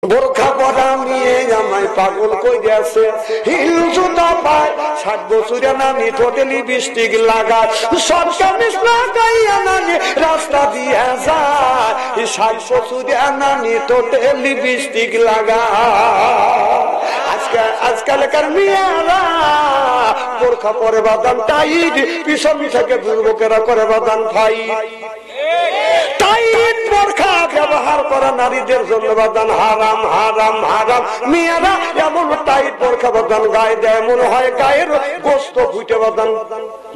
বোরখা পরা নিয়ে আমায় পাগল কই গেছে, হিল জুতা পায় 60 বছরের নানি ঠোঁটে লিপস্টিক লাগায়, সরকার লাগাইয়া নানি রাস্তা দিয়ে যায়, 60 বছরের নানি ঠোঁটে লিপস্টিক লাগায়। আজকালকার মেয়েরা বোরখা পরে বাদান টাইট, পিছন থেকে যুবকেরা করে বাদান ফাইট। টাইট বোরখা ব্যবহার করা নারীদের জন্য বাদান হারাম হারাম হারাম। মেয়েরা এমন টাইট বোরখা বাদান গায়ে দেয় মনে হয় গায়ের গোস্ত ফুটে বাদান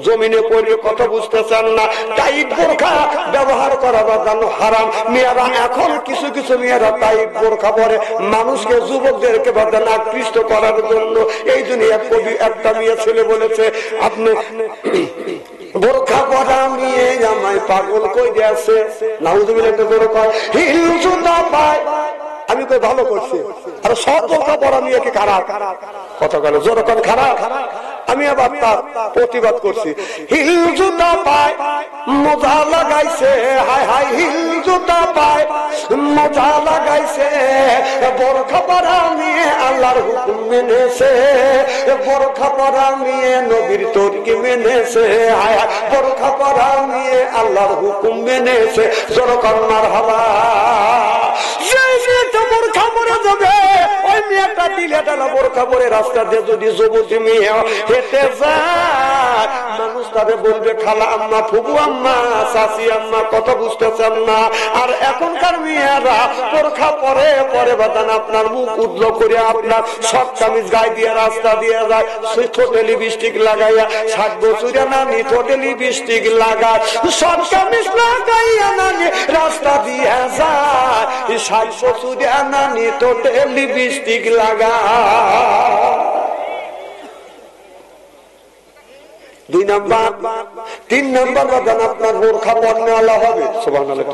জমিনে পড়ে, কথা বুঝতে চান না। টাইট বোরখা ব্যবহার করা বাদান হারাম। মেয়েরা এখন কিছু কিছু মেয়েরা টাইট বোরখা পরে মানুষকে, যুবকদেরকে বাদান আকৃষ্ট করার জন্য। এই জন্য এক কবি একটা মেয়ে ছেলে বলেছে, আপনি বোরখা পরা নিয়ে আমায় পাগল কই গেছে, নাউজুবিল্লাহ একটা জোরে কয়, হিল জুতা পায়। আমি কই ভালো করছি, আর সব বোরখা পরা নিয়ে কি খারাপ? কথা বলে জোরে কন খারাপ। আমি আবার তার প্রতিবাদ করছি। হিল জুতা পায় মোজা লাগাইছে, হায় হায় হিল জুতা পায় মোজা লাগাইছে, বোরখা পরা নিয়ে আল্লাহর হুকুম মেনেছে, বোরখা পরা নিয়ে নবীর তরকি মেনেছে, হায় হায় বোরখা পরা নিয়ে আল্লাহর হুকুম মেনেছে। জোরে কন মারহাবা। বোরখা পরে যাবে ওই মেয়েটা দিলে টানা বোরখা পরে রাস্তা দিয়ে যদি যুবতী মেয়ে হেঁটে যায়, মানুষ তাদের বলবে খালা আম্মা, ফুবু আম্মা, চাচি আম্মা, কথা বুঝতেছেন না। আর এখনকার মেয়েরা বোরখা পরে পরে বাদান আপনার মুখ উজ্জ্বল করে আপনার সব কামিজ গায়ে দিয়ে রাস্তা দিয়ে যায়, ঠোঁটে লিপস্টিক লাগাইয়া 60 বছরের নানি ঠোঁটে লিপস্টিক লাগায়, সব কামিজ লাগাইয়া নানি রাস্তা দিয়ে যায়, 60 বছরের নানি ঠোঁটে লিপস্টিক লাগায়। 2 নাম্বার 3 নাম্বার বাদান আপনার বোরখা পরনেওয়ালা হবে, সুবহানাল্লাহ।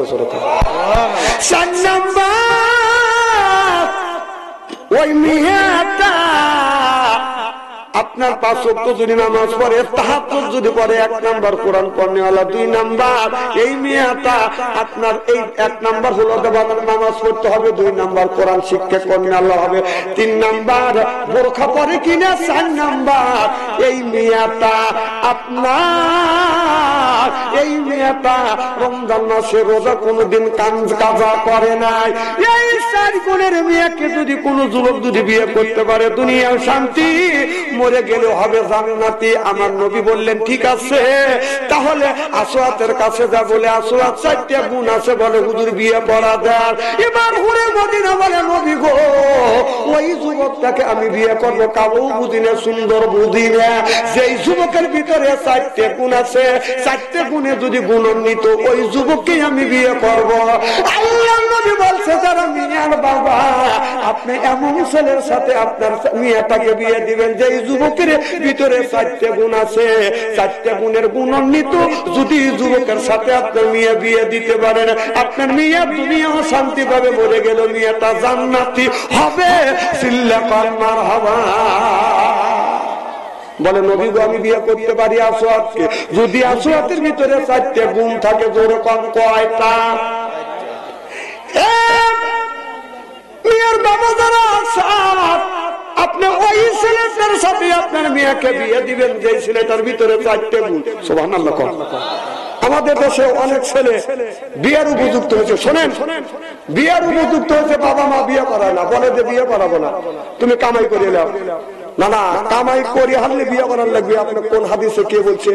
4 নাম্বার ওই মেয়েটা আপনার 5 ওয়াক্ত যদি নামাজ পড়ে, তাহাজ্জুদ যদি পড়ে, 1 নাম্বার কোরআন পড়নেওয়ালা। 2 নাম্বার এই মেয়েটা আপনার এই 1 নাম্বার হলো নামাজ পড়তে হবে, 2 নাম্বার কোরআন শিক্ষা পড়নেওয়ালা হবে, 3 নাম্বার বোরখা পরে কিনা, 4 নাম্বার এই মেয়েটা আপনার এই মেয়েটা রমজান মাসে রোজা কোনদিন কাজা করে নাই। এই 4 গুণের মেয়েকে যদি কোনো যুবক যদি বিয়ে করতে পারে, দুনিয়ার শান্তি, মরে গেলে হবে জান্নাতি। আমার নবী বললেন ঠিক আছে, তাহলে আসওয়াতের কাছে যা বলে, আসওয়াত 4টা গুণ আছে, বলে হুজুর বিয়ে পড়া দেন। এবার হুরে মদিনা বলে, নবী গো ওই যুবকটাকে আমি বিয়ে করবো, কাবু বুঝিনে সুন্দর বুঝিনে, যেই যুবকের ভিতরে 4টে গুণ আছে, 4টে গুণে যদি গুণান্বিত ওই যুবককে আমি বিয়ে করবো। আল্লাহ নবী বলছে, যারা মিয়ার বাবা আপনি এমন ছেলের সাথে আপনার মেয়েটাকে বিয়ে দিবেন যে যুবকের ভিতরে 4টে গুণ আছে, 4টে গুণের গুণান্বিত যদি যুবকের সাথে আপনার মেয়ে বিয়ে দিতে পারেন, আপনার মেয়ে দুনিয়া শান্তি পাবে, মরে গেল মেয়েটা জান্নাতি হবে। সিল্লা কারমার হাওয়া বলে, নবী গো আমি বিয়ে করতে পারি আসওয়াতকে, যদি আসওয়াতের ভিতরে 4টে গুণ থাকে। জোরে কম কয়টা? মেয়ের বাবা যারা আসওয়াত, আপনি ওই ছেলেটার সাথে আপনার মেয়েকে বিয়ে দিবেন যে ছেলেটার ভিতরে 4টে গুণ। সুবহানাল্লাহ। আমাদের দেশে অনেক ছেলে বিয়ের উপযুক্ত হয়েছে, শোনেন, বিয়ের উপযুক্ত হয়েছে, বাবা মা বিয়ে করায় না, বলে যে বিয়ে করাবো না, তুমি কামাই করে নাও। না না, কামাই করে হারলে বিয়ে করার লাগবে। আপনার কোন হাদিসে কে বলছে?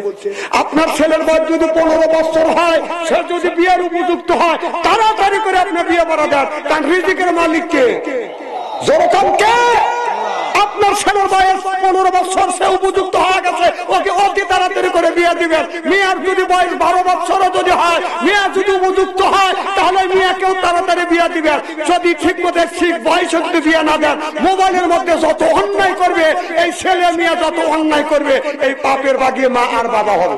আপনার ছেলের বয়স যদি 15 বছর হয়, সে যদি বিয়ের উপযুক্ত হয়, তাড়াতাড়ি করে আপনি বিয়ে করা দেন, কারণ রিজিকের মালিক কে? জোরকাম কে? আপনার ছেলের বয়স 15 বছর, সে উপযুক্ত হয়ে গেছে, ওকে অতি তাড়াতাড়ি করে বিয়ে দিবেন। মেয়ের যদি বয়স 12 বছরও যদি হয়, মেয়ে যদি উপযুক্ত হয়, তাহলে মেয়েকেও তাড়াতাড়ি বিয়ে দিবেন। যদি ঠিক মতো ঠিক বয়সে যদি বিয়ে না দেন, মোবাইলের মধ্যে যত অন্যায় করবে এই ছেলে মেয়ে, যত অন্যায় করবে এই পাপের বাগিয়ে মা আর বাবা হবে।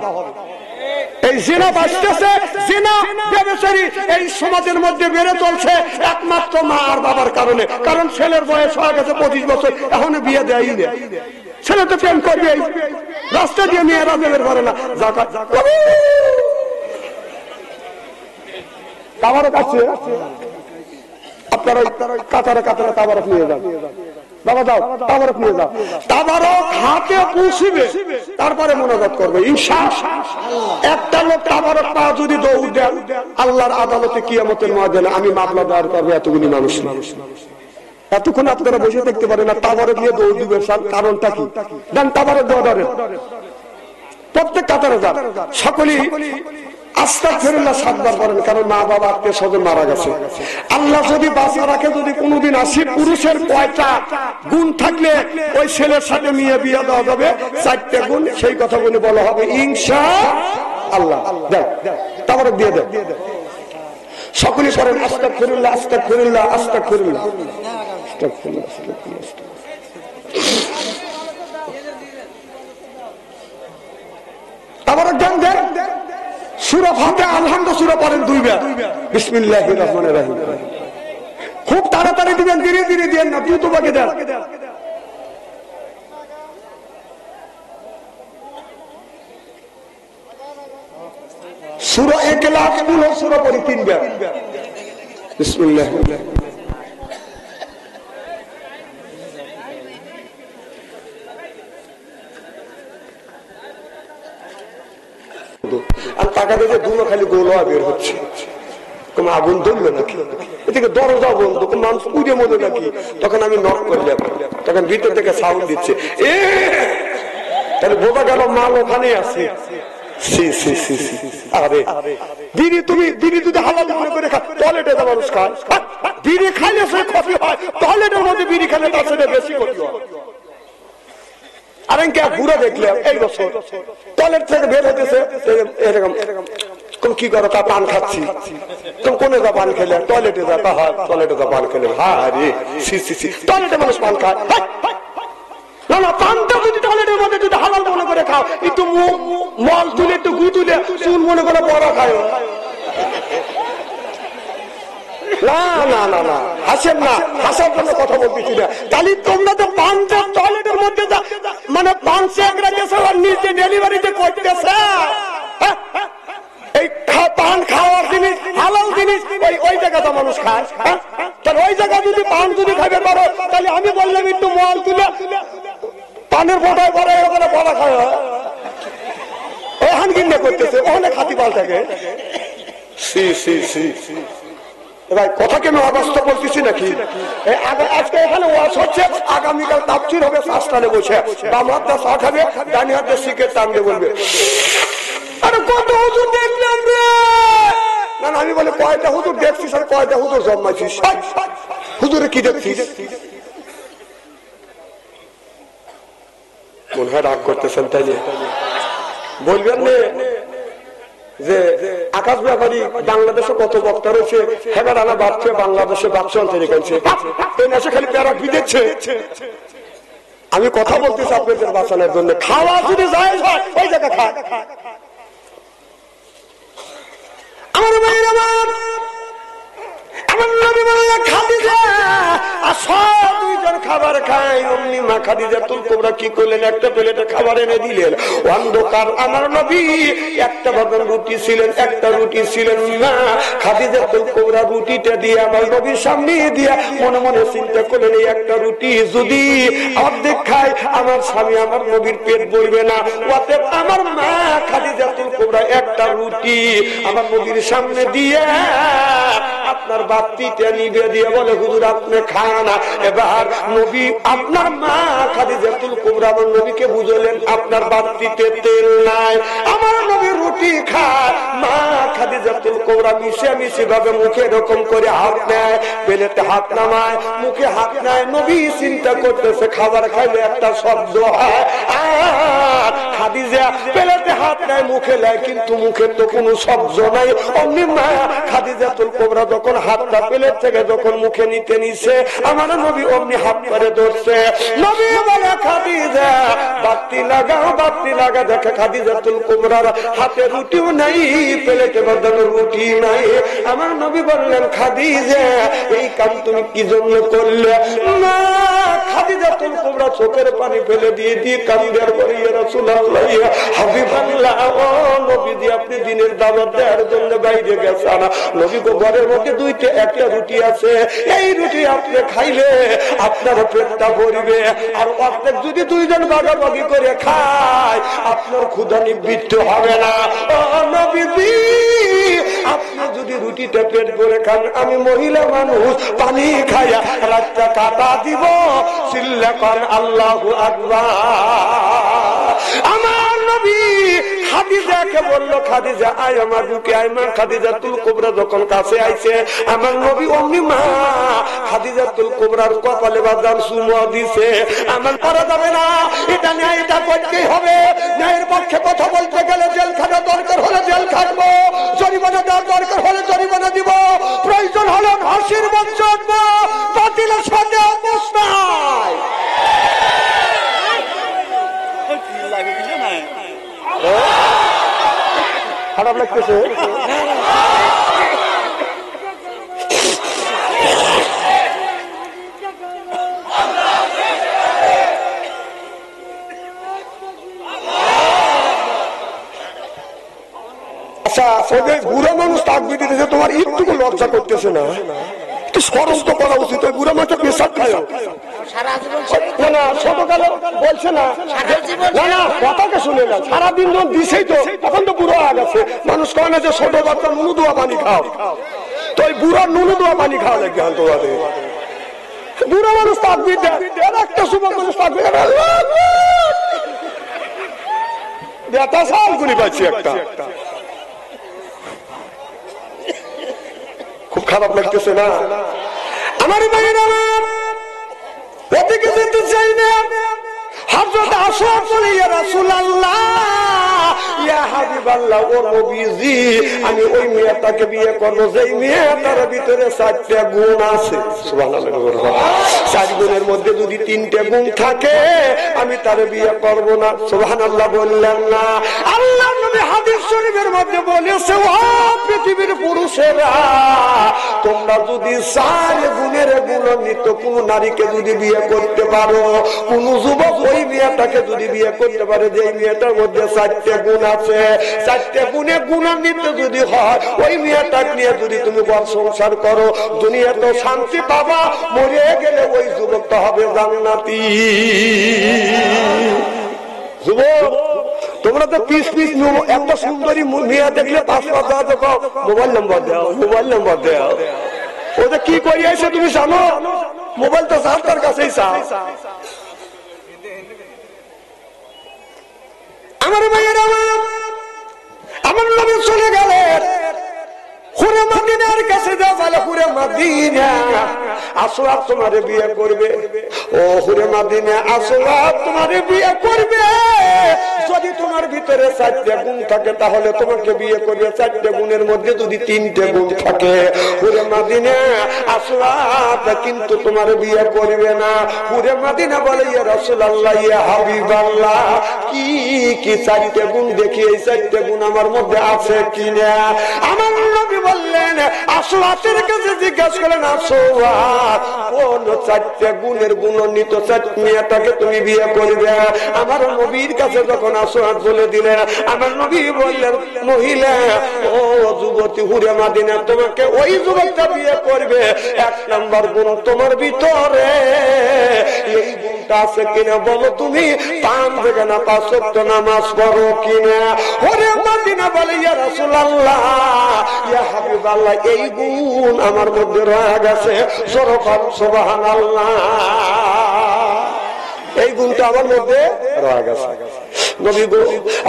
এই জিনা বাঁচতেছে, জিনা ব্যভিচারী এই সমাজের মধ্যে বেড়ে চলছে একমাত্র মা আর বাবার কারণে। কারণ ছেলের বয়স হয়ে গেছে 25 বছর, এখনো বিয়ে দেয়ই না। ছেলে তো প্রেম করবে, রাস্তা দিয়ে মেয়েরা বের করে না। আমারও কাছে আপনারা কাতারে কাতারে তাবারক নিয়ে যান, বাবা যাও তাবারক নিয়ে যাও, তাবারক হাতে পৌঁছিবে, তারপরে মোনাজাত করবে ইনশাআল্লাহ। একটা লোক তাবারক পা যদি দৌড় দেন আল্লাহর আদালতে কিয়ামতের ময়দানে আমি মামলা দায়ের করবো এতগুলি মানুষ। এতক্ষণ আপনারা বসে দেখতে পারেন না, তাবারক নিয়ে দৌড় দিবেন, কারণটা কি? দেন তাবারক দেওয়া ধরেন, প্রত্যেক কাতারে যান, সকলেই আস্তাগফিরুল্লাহ 7 বার করেন, কারণ মা বাবা আত্মীয় স্বজন মারা গেছে। আল্লাহ যদি বাঁচা রাখে, যদি কোনোদিন আসি, পুরুষের 5টা গুণ থাকলে ওই ছেলের সাথে মেয়ে বিয়ে দেওয়া যাবে, 4টে গুণ, সেই কথা বলে বলা হবে ইনশাআল্লাহ। তাবারক দিয়ে দেন, সকলেই করেন আস্তাগফিরুল্লাহ আস্তাগফিরুল্লাহ আস্তাগফিরুল্লাহ আস্তাগফিরুল্লাহ। তাবারক দেন দেন। সূরা ফাতিহা আলহামদুলিল্লাহ সূরা পড়েন 2 বার, বিসমিল্লাহির রহমানির রহিম। খুব তাড়াতাড়ি দিবেন, ধীরে ধীরে দেন না, দ্রুত বাকি দেন। সূরা ইখলাস পুরো সূরা পড়ি 3 বার, বিসমিল্লাহ। আর টাকা দিয়ে দুটো খালি গোলা বের হচ্ছে, কোন আগুন ধরলো নাকি, এদিকে দরজা বন্ধ, কোন মানুষ উড়ে মনে নাকি। তখন আমি নক করলাম, তখন ভিতর থেকে সাউন্ড দিচ্ছে, তাহলে বোঝা গেল মাল ওখানে আছে। আরে বিড়ি, তুমি বিড়ি যদি হালাল মনে করে খা, টয়লেটে যা মানুষ খায়, বিড়ি খাইলে সে ক্ষতি হয়, টয়লেটের মধ্যে বিড়ি খেলে তার সাথে বেশি ক্ষতি হয়। আর ঘুরে দেখলাম এই বছর টয়লেট থেকে বের হতেছে এরকম, কি করো তা পান খাচ্ছি, তুমি কোনে যা পান খেলে, টয়লেটে যা, তা হয় টয়লেটে যা পান খেলে, হারে টয়লেটে মানুষ পান খায়। না না, পানটা যদি টয়লেটের মধ্যে যদি হালাল মনে করে খাও, একটু মল তুলে একটু গু তুলে চুল মনে করে বড় খায়। না না না না, হাসেন না, হাসার জন্য কথা বলতেছি না। তাহলে তোমরা তো পানটা টয়লেটের মধ্যে মানে পান চেকরা গেছে আর নিজে ডেলিভারিতে করতেছে। এই পান খাওয়ার জিনিস, হালাল জিনিস ওই জায়গাটা মানুষ খায়। তাহলে ওই জায়গা যদি পান যদি খাইতে পারো, তাহলে আমি বললাম একটু মল তুলে পানের ফোটায় পরে ওখানে বড়া খায়, ওখান কিনে করতেছে, ওখানে খাতি পাল্টাকে। ভাই কথা কেন অবস্থা বলতেছি নাকি? আজকে এখানে ওয়াজ হচ্ছে, আগামীকাল তাফসীর হবে, শাস্তানে বসে বাম হাতে চা খাবে, ডানি হাতে শিখে টানবে, বলবে আরে কত হুজুর দেখলাম রে। না না, আমি বলে কয়টা হুজুর দেখছিস আর কয়টা হুজুর জন্মাইছিস, হুজুরে কি দেখছিস? মনে হয় রাগ করতেছেন, তাই বলবেন না যে আকাশ ব্যাপারী বাংলাদেশে কত বক্তা রয়েছে, হেবার আনা বাড়ছে, বাংলাদেশে বাচ্চা অন্তরে গেছে, এই নেশে খালি প্যারাক বিদেছে। আমি কথা বলতেছি আপনাদের বাঁচানোর জন্য। খাওয়া যদি জায়েজ হয় ওই জায়গা খায়। আমার ভাইয়ের আমার নবী বললেন খাদিজা আর সব দুইজন খাবার খায়। অমনি মা খাদিজাতুল কুবরা কি করলেন, একটা প্লেটে খাবার এনে দিলেন। অন্ধকার আমার নবী একটা ভাবে রুটি ছিলেন, একটা রুটি ছিলেন না। খাদিজাতুল কুবরা রুটিটা দিয়ে আমার নবীর সামনে দিয়া মনে মনে চিন্তা করলেন, এই একটা রুটি যদি অর্ধেক খায় আমার স্বামী আমার নবীর পেট ভরবে না। অতএব আমার মা খাদিজাতুল কুবরা একটা রুটি আমার নবীর সামনে দিয়ে আপনার বাতিটা নিবে দিয়ে বলে, হুজুর আপনি খায় না। এবার নবী আপনার মা খাদিজাতুল কুবরা আমার নবীকে বুঝলেন আপনার বাতিতে তেল নাই। আমার নবী রুটি খায়, মা খাদিজাতুল কুবরা মিশে মিশে ভাবে মুখে এরকম করে হাত নেয়, বেলেতে হাত নামায়, মুখে হাত নেয়। নবী চিন্তা করতেছে খাবার খাইলে একটা শব্দ হয়, আর খাদিজা বেলেতে হাত নেয়, মুখে নেয়, কিন্তু মুখের তো কোনো শব্দ নাই। অমনি মা খাদিজাতুল কুবরা যখন হাতটা প্লেট থেকে যখন মুখে নিতে নিছে, আমার নবী অমনি হাত করে ধরছে। নবী বলে, খাদিজা বাতি লাগাও, বাতি লাগা। দেখে খাদিজাতুল কুবরার হাতে রুটিও নাই, প্লেটে বাঁধানো রুটি নাই। আমার নবী বললেন, খাদিজা এই কাম তুমি কি জন্য করলে? না খাদিজাতুল কুবরা চোখের পানি ফেলে দিয়ে কান্দার করে ইয়া রাসূলুল্লাহ ইয়া হাবিবাল্লাহ, ও নবীজি আপনি দিনের দাওয়াত দেওয়ার জন্য বাইরে গেছেন, নবী গো ঘরের মধ্যে দুইটা একটা রুটি আছে, এই রুটি আপনি খাইলে আপনার পেটটা ভরবে, আর অর্ধেক যদি দুইজন ভাগাভাগি করে খায় আপনার ক্ষুধা নিবৃত্ত হবে না। ও নবীজি আপনি যদি রুটিটা পেট ভরে খান, আমি মহিলা মানুষ পানি খায়া রাতটা কাটা দিব, চিল্লা কর আল্লাহু আকবার। আমার নবী খাদিজাকে বলল, খাদিজা আয় আমার বুকে আয়। মা খাদিজাতুল কুবরা যখন কাছে আইছে, আমার নবী অমনি মা খাদিজাতুল কুবরার কপালে বাদাম চুমো দিছে। আমার করা যাবে না, এটা ন্যায়, এটা করতেই হবে। ন্যায়ের পক্ষে কথা বলতে গেলে জেল খাটা দরকার হলে জেল খাটবো, জরিমানা দেওয়ার দরকার হলে জরিমানা দিব, প্রয়োজন হলে হাসির মঞ্চ আনবো, বাতিলের সাথে অবস্থায়। খারাপ লাগতেছে? আচ্ছা, ওদের বুড়া মানুষ তাকবীর দিতেছে, তোমার একটুকু লজ্জা করতেছে না? একটু সরস তো করা উচিত। ওই বুড়া মানুষটা পেশাব খায় না, না ছোটকালে বলছে না, না না কথাকে শুনে না, সারাদিন যখন দিছেই তো তখন তো বুড়ো হয়ে গেছে। মানুষ কয় না যে ছোট বাচ্চা নুনু দোয়া পানি খাও, তো ওই বুড়া নুনু দোয়া পানি খাওয়া লাগবে। তোমাদের বুড়া মানুষ তাকবীর দেয়, একটা যুবক মানুষ তাকবীর দেতা সাল গুলি পাচ্ছি একটা। খুব খারাপ লাগতেছে না? আমার ভাইয়েরা আমার ওদিকে যেতে চাই না। হযরত আশরাফ বলে ইয়া রাসূলুল্লাহ ইয়া হাবিবাল্লাহ, ও নবীজি আমি ওই মেয়েটাকে বিয়ে করব যেই মেয়েটার ভিতরে 4টা গুণ আছে। সুবহানাল্লাহ। 4 গুণের মধ্যে যদি 3টে গুণ থাকে আমি তার বিয়ে করব না। সুবহানাল্লাহ বললেন না? আল্লাহ নবী হাদিস শরীফের মধ্যে বলেছে, ও পৃথিবীর পুরুষেরা তোমরা যদি 4 গুণের গুণান্বিত কোন নারীকে যদি বিয়ে করতে পারো, কোন যুবক ওই মেয়েটাকে যদি বিয়ে করতে পারে যে মেয়েটার মধ্যে 4টে গুণ আছে, 4টে গুণে গুণান্বিত যদি হয়, ওই মেয়েটাকে নিয়ে যদি তুমি ঘর সংসার করো, দুনিয়াতে শান্তি পাবা, মরে গেলে ওই যুবকটা হবে জান্নাতি। যুবক তোমরা তো পিস পিস এত সুন্দরী মেয়ে দেখলে পাসপোর্ট দেওয়া তো মোবাইল নম্বর দাও, মোবাইল নম্বর দাও। ওদের কি করিয়েছে তুমি জানো? মোবাইল তো তার কাছেই চাও। আমার ভাইয়ের আমার নবী চলে গেলেন হুরে মদিনার কাছে। যাও বলে হুরে মদিনা আসওয়াদ তোমারে বিয়ে করবে। ও হুরে মদিনা আসওয়াদ তোমারে বিয়ে করবে যদি তোমার ভিতরে 4টে গুণ থাকে, তাহলে তোমাকে বিয়ে করবে। 4টে গুণের মধ্যে যদি 3টে গুণ থাকে, হুরে মদিনা আসওয়াদ কিন্তু তোমার বিয়ে করবে না। হুরে মদিনা বলে ইয়া রাসূলুল্লাহ ইয়া হাবিবাল্লাহ কি কি 4টে গুণ দেখি, এই 4টে গুণ আমার মধ্যে আছে কিনা। আমার নবী বললেন, আসওয়াদের কাছে জিজ্ঞাসা করলেন, আসওয়াদ কোন 4টে গুণের গুণান্বিত মেয়েটাকে তুমি বিয়ে করবে? আমার নবীর কাছে যখন আসওয়াদ বলে দিলেন, আমার নবী বললেন, মহিলা ও যুবতী হুরে মদিনা তোমাকে ওই যুবকটা বিয়ে করবে। 1 নাম্বার গুণ তোমার ভিতরে এই গুণটা আছে কিনা বলো তুমি? 5 থেকে না 5 ওয়াক্ত নামাজ পড়ো কিনা? হুরে মদিনা বলে ইয়া রাসূলুল্লাহ ইয়া হাবিবাল্লাহ এই গুণ আমার মধ্যে রয়ে গেছে। সুবহানাল্লাহ, এই গুণটা আমার মধ্যে রয়ে গেছে। নবী গো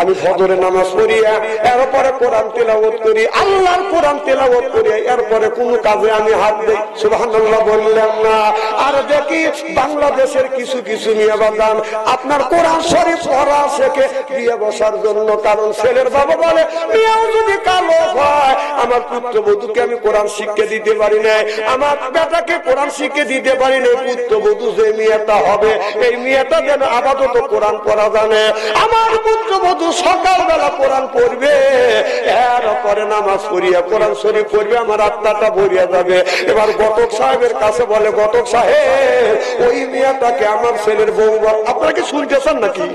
আমি ফজরের নামাজ পড়িয়া এরপরে কোরআন তেলাওয়াত করি, আল্লাহর কোরআন তেলাওয়াত করি, এরপরে কোন কাজে আমি হাত দেই। সুবহানাল্লাহ বললাম না? আর দেখি বাংলাদেশের কিছু কিছু মেয়ে বাদান আপনার কোরআন শরীফ পড়া শেখে বিয়ে বসার জন্য। কারণ ছেলের বাবা বলে মেয়েও যদি কালো হয়, আমার পুত্রবধূকে আমি কোরআন শিক্ষা দিতে পারি না, আমার বেটাকে কোরআন শিক্ষা দিতে পারি না, পুত্রবধূ যে মেয়েটা হবে এই মেয়েটা যেন আপাতত কোরআন পড়া জানে। আমার পুত্রবধূ সকালবেলা কোরআন পড়বে, এরপরে নামাজ পড়িয়া কোরআন শরীফ পড়বে, আমার আত্মাটা ভরিয়া যাবে। এবার ঘটক সাহেবের কাছে বলে, ঘটক সাহেব ওই মেয়েটাকে আমার ছেলের বউ। আপনারা কি শুনতেছেন নাকি?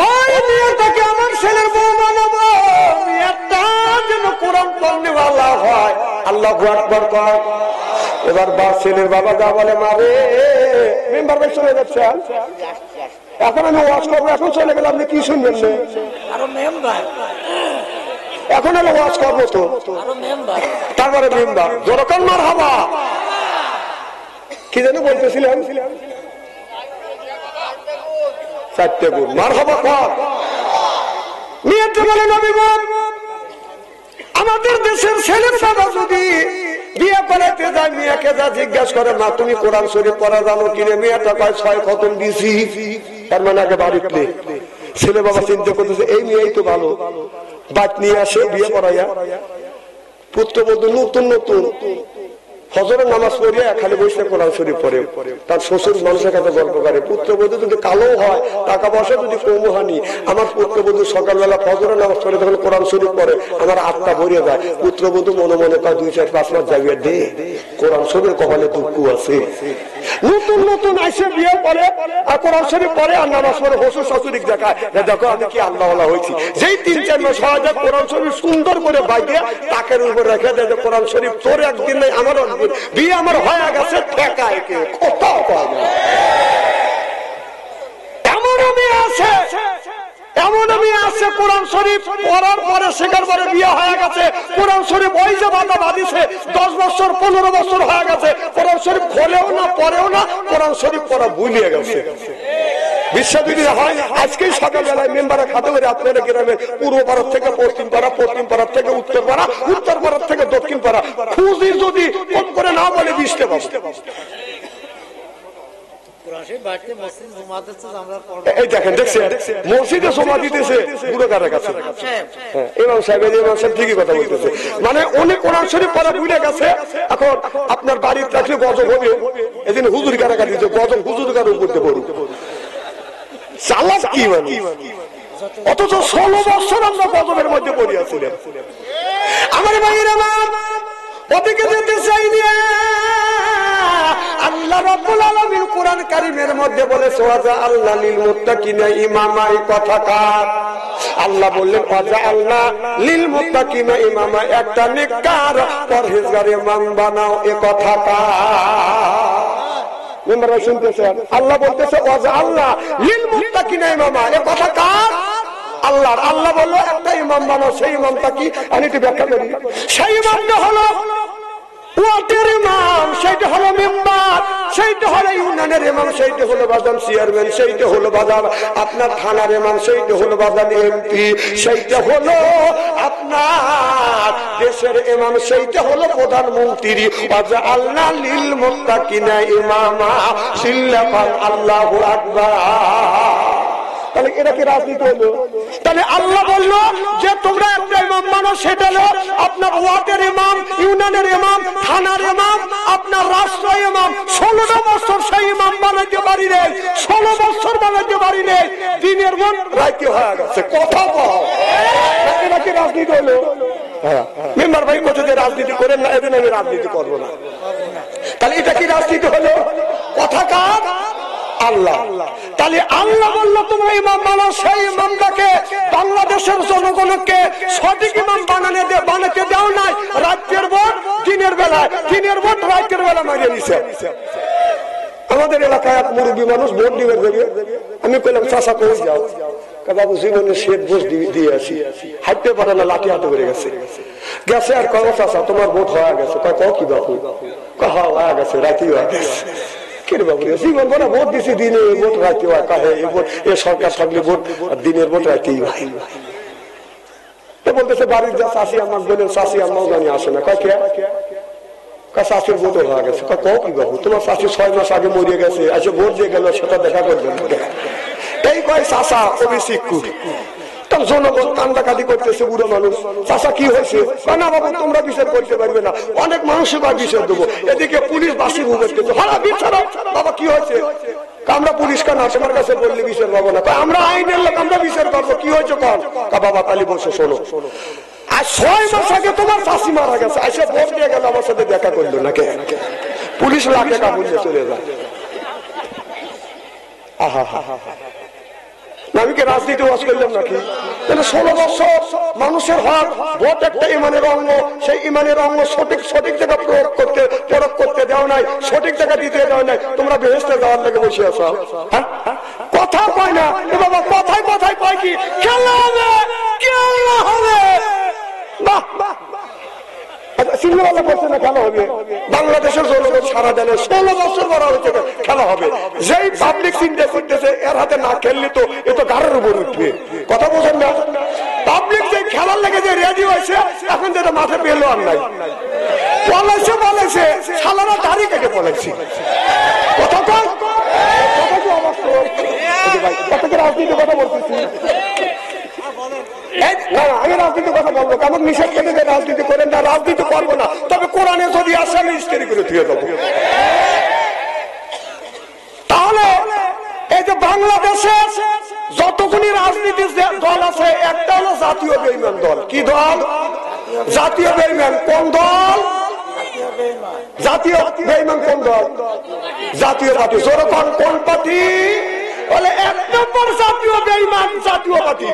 ওই মেয়েটাকে আমার ছেলের বউ বানাবো, মেয়েটা যেন কোরআন পড়নেওয়ালা হয়। আল্লাহু আকবার কয়। এবার ছেলের বাবা যা বলে, মারে মেম্বার ভাই চলে যাচ্ছে, এখন আমি ওয়াজ করবো, এখন চলে গেলে আপনি কি শুনবেন? এখন আমি ওয়াজ করবো তো, তারপরে মেম্বার যখন মার হাবা কি যেন বলতেছিলাম, চারটে গুণ মার হাবা কর। মেয়েটা বলে, নবী গো, আমাদের দেশের ছেলের বাবা যদি বিয়ে করাইতে যায়, মেয়েকে যা জিজ্ঞাসা করে, মা তুমি কোরআন শরীফ পড়া জানো কিনে? মেয়েটা কয় 6 খতম দিছি। তার মানে আগে বাড়িতে ছেলে বাবা চিন্তা করতেছে, এই মেয়েই তো ভালো, বাদ নিয়ে আসে বিয়ে করাইয়া। পুত্রবধূ নতুন নতুন ফজরের নামাজ পড়িয়া খালি বসে কোরআন শরীফ পড়ে। তার শ্বশুর মানুষের কাছে গল্প করে, পুত্রবধূ যদি কালো হয়, টাকা পয়সা যদি কৌমহানি, আমার পুত্রবধূ সকালবেলা ফজরের নামাজ পড়ে যখন কোরআন শরীফ পড়ে, আমার আত্মা ভরিয়ে যায়। পুত্রবধূ মনে মনে কয় 2-4-5 মাস যাবে দে, কোরআন শরীফ কপালে দুঃখ আছে। নতুন নতুন আইসে বিয়ে পড়ে আর কোরআন শরীফ পড়ে আর নামাজ পড়ে, শ্বশুর শাশুড়ি দেখায়, দেখো আমি কি আল্লাহ হয়েছি। যেই 3-4 মাস হওয়া যায়, কোরআন শরীফ সুন্দর করে বাইরে তাকের উপর রেখে দেয়, কোরআন শরীফ তোর একদিন নেই, আমার বিয়ে আমার হয়ে গেছে, ঠেকায় কে কোথাও পায় না। এমন আমি আছে, এমন আমি আছে কোরআন শরীফ পড়ার পরে শেখার পরে বিয়ে হয়ে গেছে, কোরআন শরীফ ওই যে বাধা বাঁধিছে 10 বছর 15 বছর হয়ে গেছে, কোরআন শরীফ খোলেও না, পড়েও না, কোরআন শরীফ পড়া ভুলিয়ে গেছে। বিশ্ববিদ্যালয় হয় আজকেই সকালবেলায় মেম্বারে খাতে করে আপনাদের গ্রামের পূর্ব পাড়ার থেকে পশ্চিম পাড়া, পশ্চিম পাড়ার থেকে উত্তর পাড়া, উত্তর পাড়ার থেকে দক্ষিণ পাড়া, খুঁজি যদি কম করে না বলে 20টা পাবো। এই দেখেন, দেখছেন মসজিদে জমা দিতেছে বুড়ো কারের কাছে। ইমাম সাহেব ঠিকই কথা বলতেছে, মানে অনেক কোরআন শরীফ পড়া ভুলে গেছে। এখন আপনার বাড়ির থাকলে গজব হবে, এদিন হুজুর কারা দিচ্ছে, গজব হুজুর কার উপর পড়ি চালাক কি মানে। অথচ 16 বছর আমরা গজবের মধ্যে পড়িয়াছিলাম। আমার ভাইয়ের আমার ওদিকে যেতে চাই না। আল্লাহ রাব্বুল আলামিন কোরআন কারীমের মধ্যে বলেছে, ওয়াজা আল্লাহ লিল মুত্তাকিনা ইমামা। এই কথা কার? আল্লাহ বললেন, ওয়াজা আল্লাহ লিল মুত্তাকিনা ইমামা, একটা নেককার পরহেজগার ইমাম বানাও। এ কথা কার? মেম্বাররা শুনতেছেন? আল্লাহ বলতেছে, ওয়াজা আল্লাহ লিল মুত্তাকিনা ইমামা। এ কথা কার? আল্লাহর। আল্লাহ বললো একটা ইমাম বানাও। সেই ইমামটা কি আমি একটু ব্যাখ্যা করি। সেই ইমামটা হলো ওয়াটের ইমাম, সেইটা হলো মেম্বার, সেইটা হলো ইউনিয়নের ইমাম, সেইটা হলো বাজান চেয়ারম্যান, সেইটা হলো বাজার আপনার থানার ইমাম, সেইটা হলো বাজান এমপি, সেইটা হলো আপনার দেশের ইমাম, সেইটা হলো প্রধানমন্ত্রী। ওয়াজা আল্লাহ লিল মুত্তাকিনা ইমামা, সিল্লাফান আল্লাহু আকবার। তাহলে এটা কি রাজনীতি হলো? তাহলে আল্লাহ বললো যে তোমরা একটা ইমাম মানো, সেটা হলো আপনার ওয়ার্ডের ইমাম, ইউনিয়নের ইমাম, থানার ইমাম, আপনার রাষ্ট্র ইমাম। 16টা বছর সেই ইমাম বানাইতে পারি নেই, 16 বছর বানাইতে পারি নেই, দিনের মন রাইতে হয়ে গেছে। কথা বল, এটা কি রাজনীতি হলো? মেম্বার ভাই বলছে যে রাজনীতি করেন না, এদিন আমি রাজনীতি করবো না। তাহলে এটা কি রাজনীতি হলো? কথা কার? আল্লাহ। তাহলে আল্লাহ বললো তোমরা ইমাম বানাও, সেই ইমামটাকে বাংলাদেশের জনগণকে সঠিক ইমাম বানাতে দাও নাই। রাজ্যের ভোট দিনের বেলায়, দিনের ভোট রাজ্যের বেলা মারিয়ে দিছে। আমাদের এলাকায় এক মুরব্বী মানুষ ভোট দিবে দেবে, আমি কইলাম চাষা করে যাও, বাবু জীবনে শেষ ভোট দিয়ে আসি, হাঁটতে পারে না, লাঠি হাতে করে গেছে গেছে। আর কয় চাষা তোমার ভোট হয়ে গেছে? কয় কি বাবু? হ্যাঁ হয়ে গেছে, রাতি হয়ে গেছে। জীবন বলে ভোট দিছি, দিনে ভোট রাইতে হয়, কাহে এ সরকার থাকলে ভোট দিনের ভোট রাইতেই হয়। বলতেছে বাড়ির যা চাষি আমার বলেন, চাষি আমাও জানি আসে না। কয় কে? চাষির ভোট হয়ে গেছে। কয় কি বাবু তোমার চাষি 6 মাস আগে মরিয়ে গেছে, আচ্ছা ভোট দিয়ে গেল, সেটা দেখা করবেন। এই কয় চাষা অভিষিক্কু। জনগণ কান্দাকাটি করতেছে, বুড়ো মানুষ, চাষা কি হয়েছে? না বাবু তোমরা বিচার করতে পারবে না, অনেক মানুষের বিচার দেবো। এদিকে পুলিশ বাসি ভুগতেছে, বাবা কি হয়েছে? আমরা পুলিশ কেন আছে আমার কাছে বললে বিচার পাবো না? আমরা আইনের লোক, আমরা বিচার পাবো। কি হয়েছে কন? বাবা তালি বলছো, শোনো আর 6 মাস আগে তোমার চাষি মারা গেছে, এসে ভোট দিয়ে গেল, আমার সাথে দেখা করলো না, পুলিশ লাখে কাবুলিয়ে চলে যায়। আমি কি রাজনীতি ওয়াজ করলাম নাকি? 16 বছর মানুষের হক, ভোট একটা ইমানের অঙ্গ, সেই ইমানের অঙ্গ সঠিক জায়গা প্রয়োগ করতে দেওয়া নাই, সঠিক জায়গা দিতে দেওয়া নাই, তোমরা বেহেশতে যাওয়ার লেগে বসে আছো। কথা কয় না বাবা, কথায় কয় কি খেলা হবে, খেলা হবে। বাহ বাহ, সিনেমালা করছে না খেলা হবে, বাংলাদেশের জনগণ সারা দেনে 16 বছর বড় হয়েছে খেলা হবে। যেই পাবলিক চিন্তা করতেছে এর হাতে না খেললে তো এ তো গাড়ির উপর উঠবে, কথা বোঝেন না? পাবলিক যে খেলার লেগে যে রেডি হয়েছে, এখন যেটা মাঠে পেলো আর নাই, বলেছে সালারা দাড়ি কেটে বলেছে, কথা কয় কথা কি অবস্থা? কত কি রাজনীতির কথা বলতেছি? আমি রাজনীতির কথা বলবো, কেমন নিষেধ করে যে রাজনীতি করেন না, রাজনীতি করবো না, তবে কোরআনে যদি আসে আমি ইস্তেরি করে দিয়ে দেবো। তাহলে এই যে বাংলাদেশে যতগুলি রাজনীতির দল আছে, একটা হলো জাতীয় বেঈমান দল। কি দল? জাতীয় বেঈমান। কোন দল? জাতীয় বেঈমান। কোন দল? জাতীয় পার্টি। জোরকন কোন পার্টি? বলে 1 নম্বর জাতীয় বেঈমান জাতীয় পার্টি।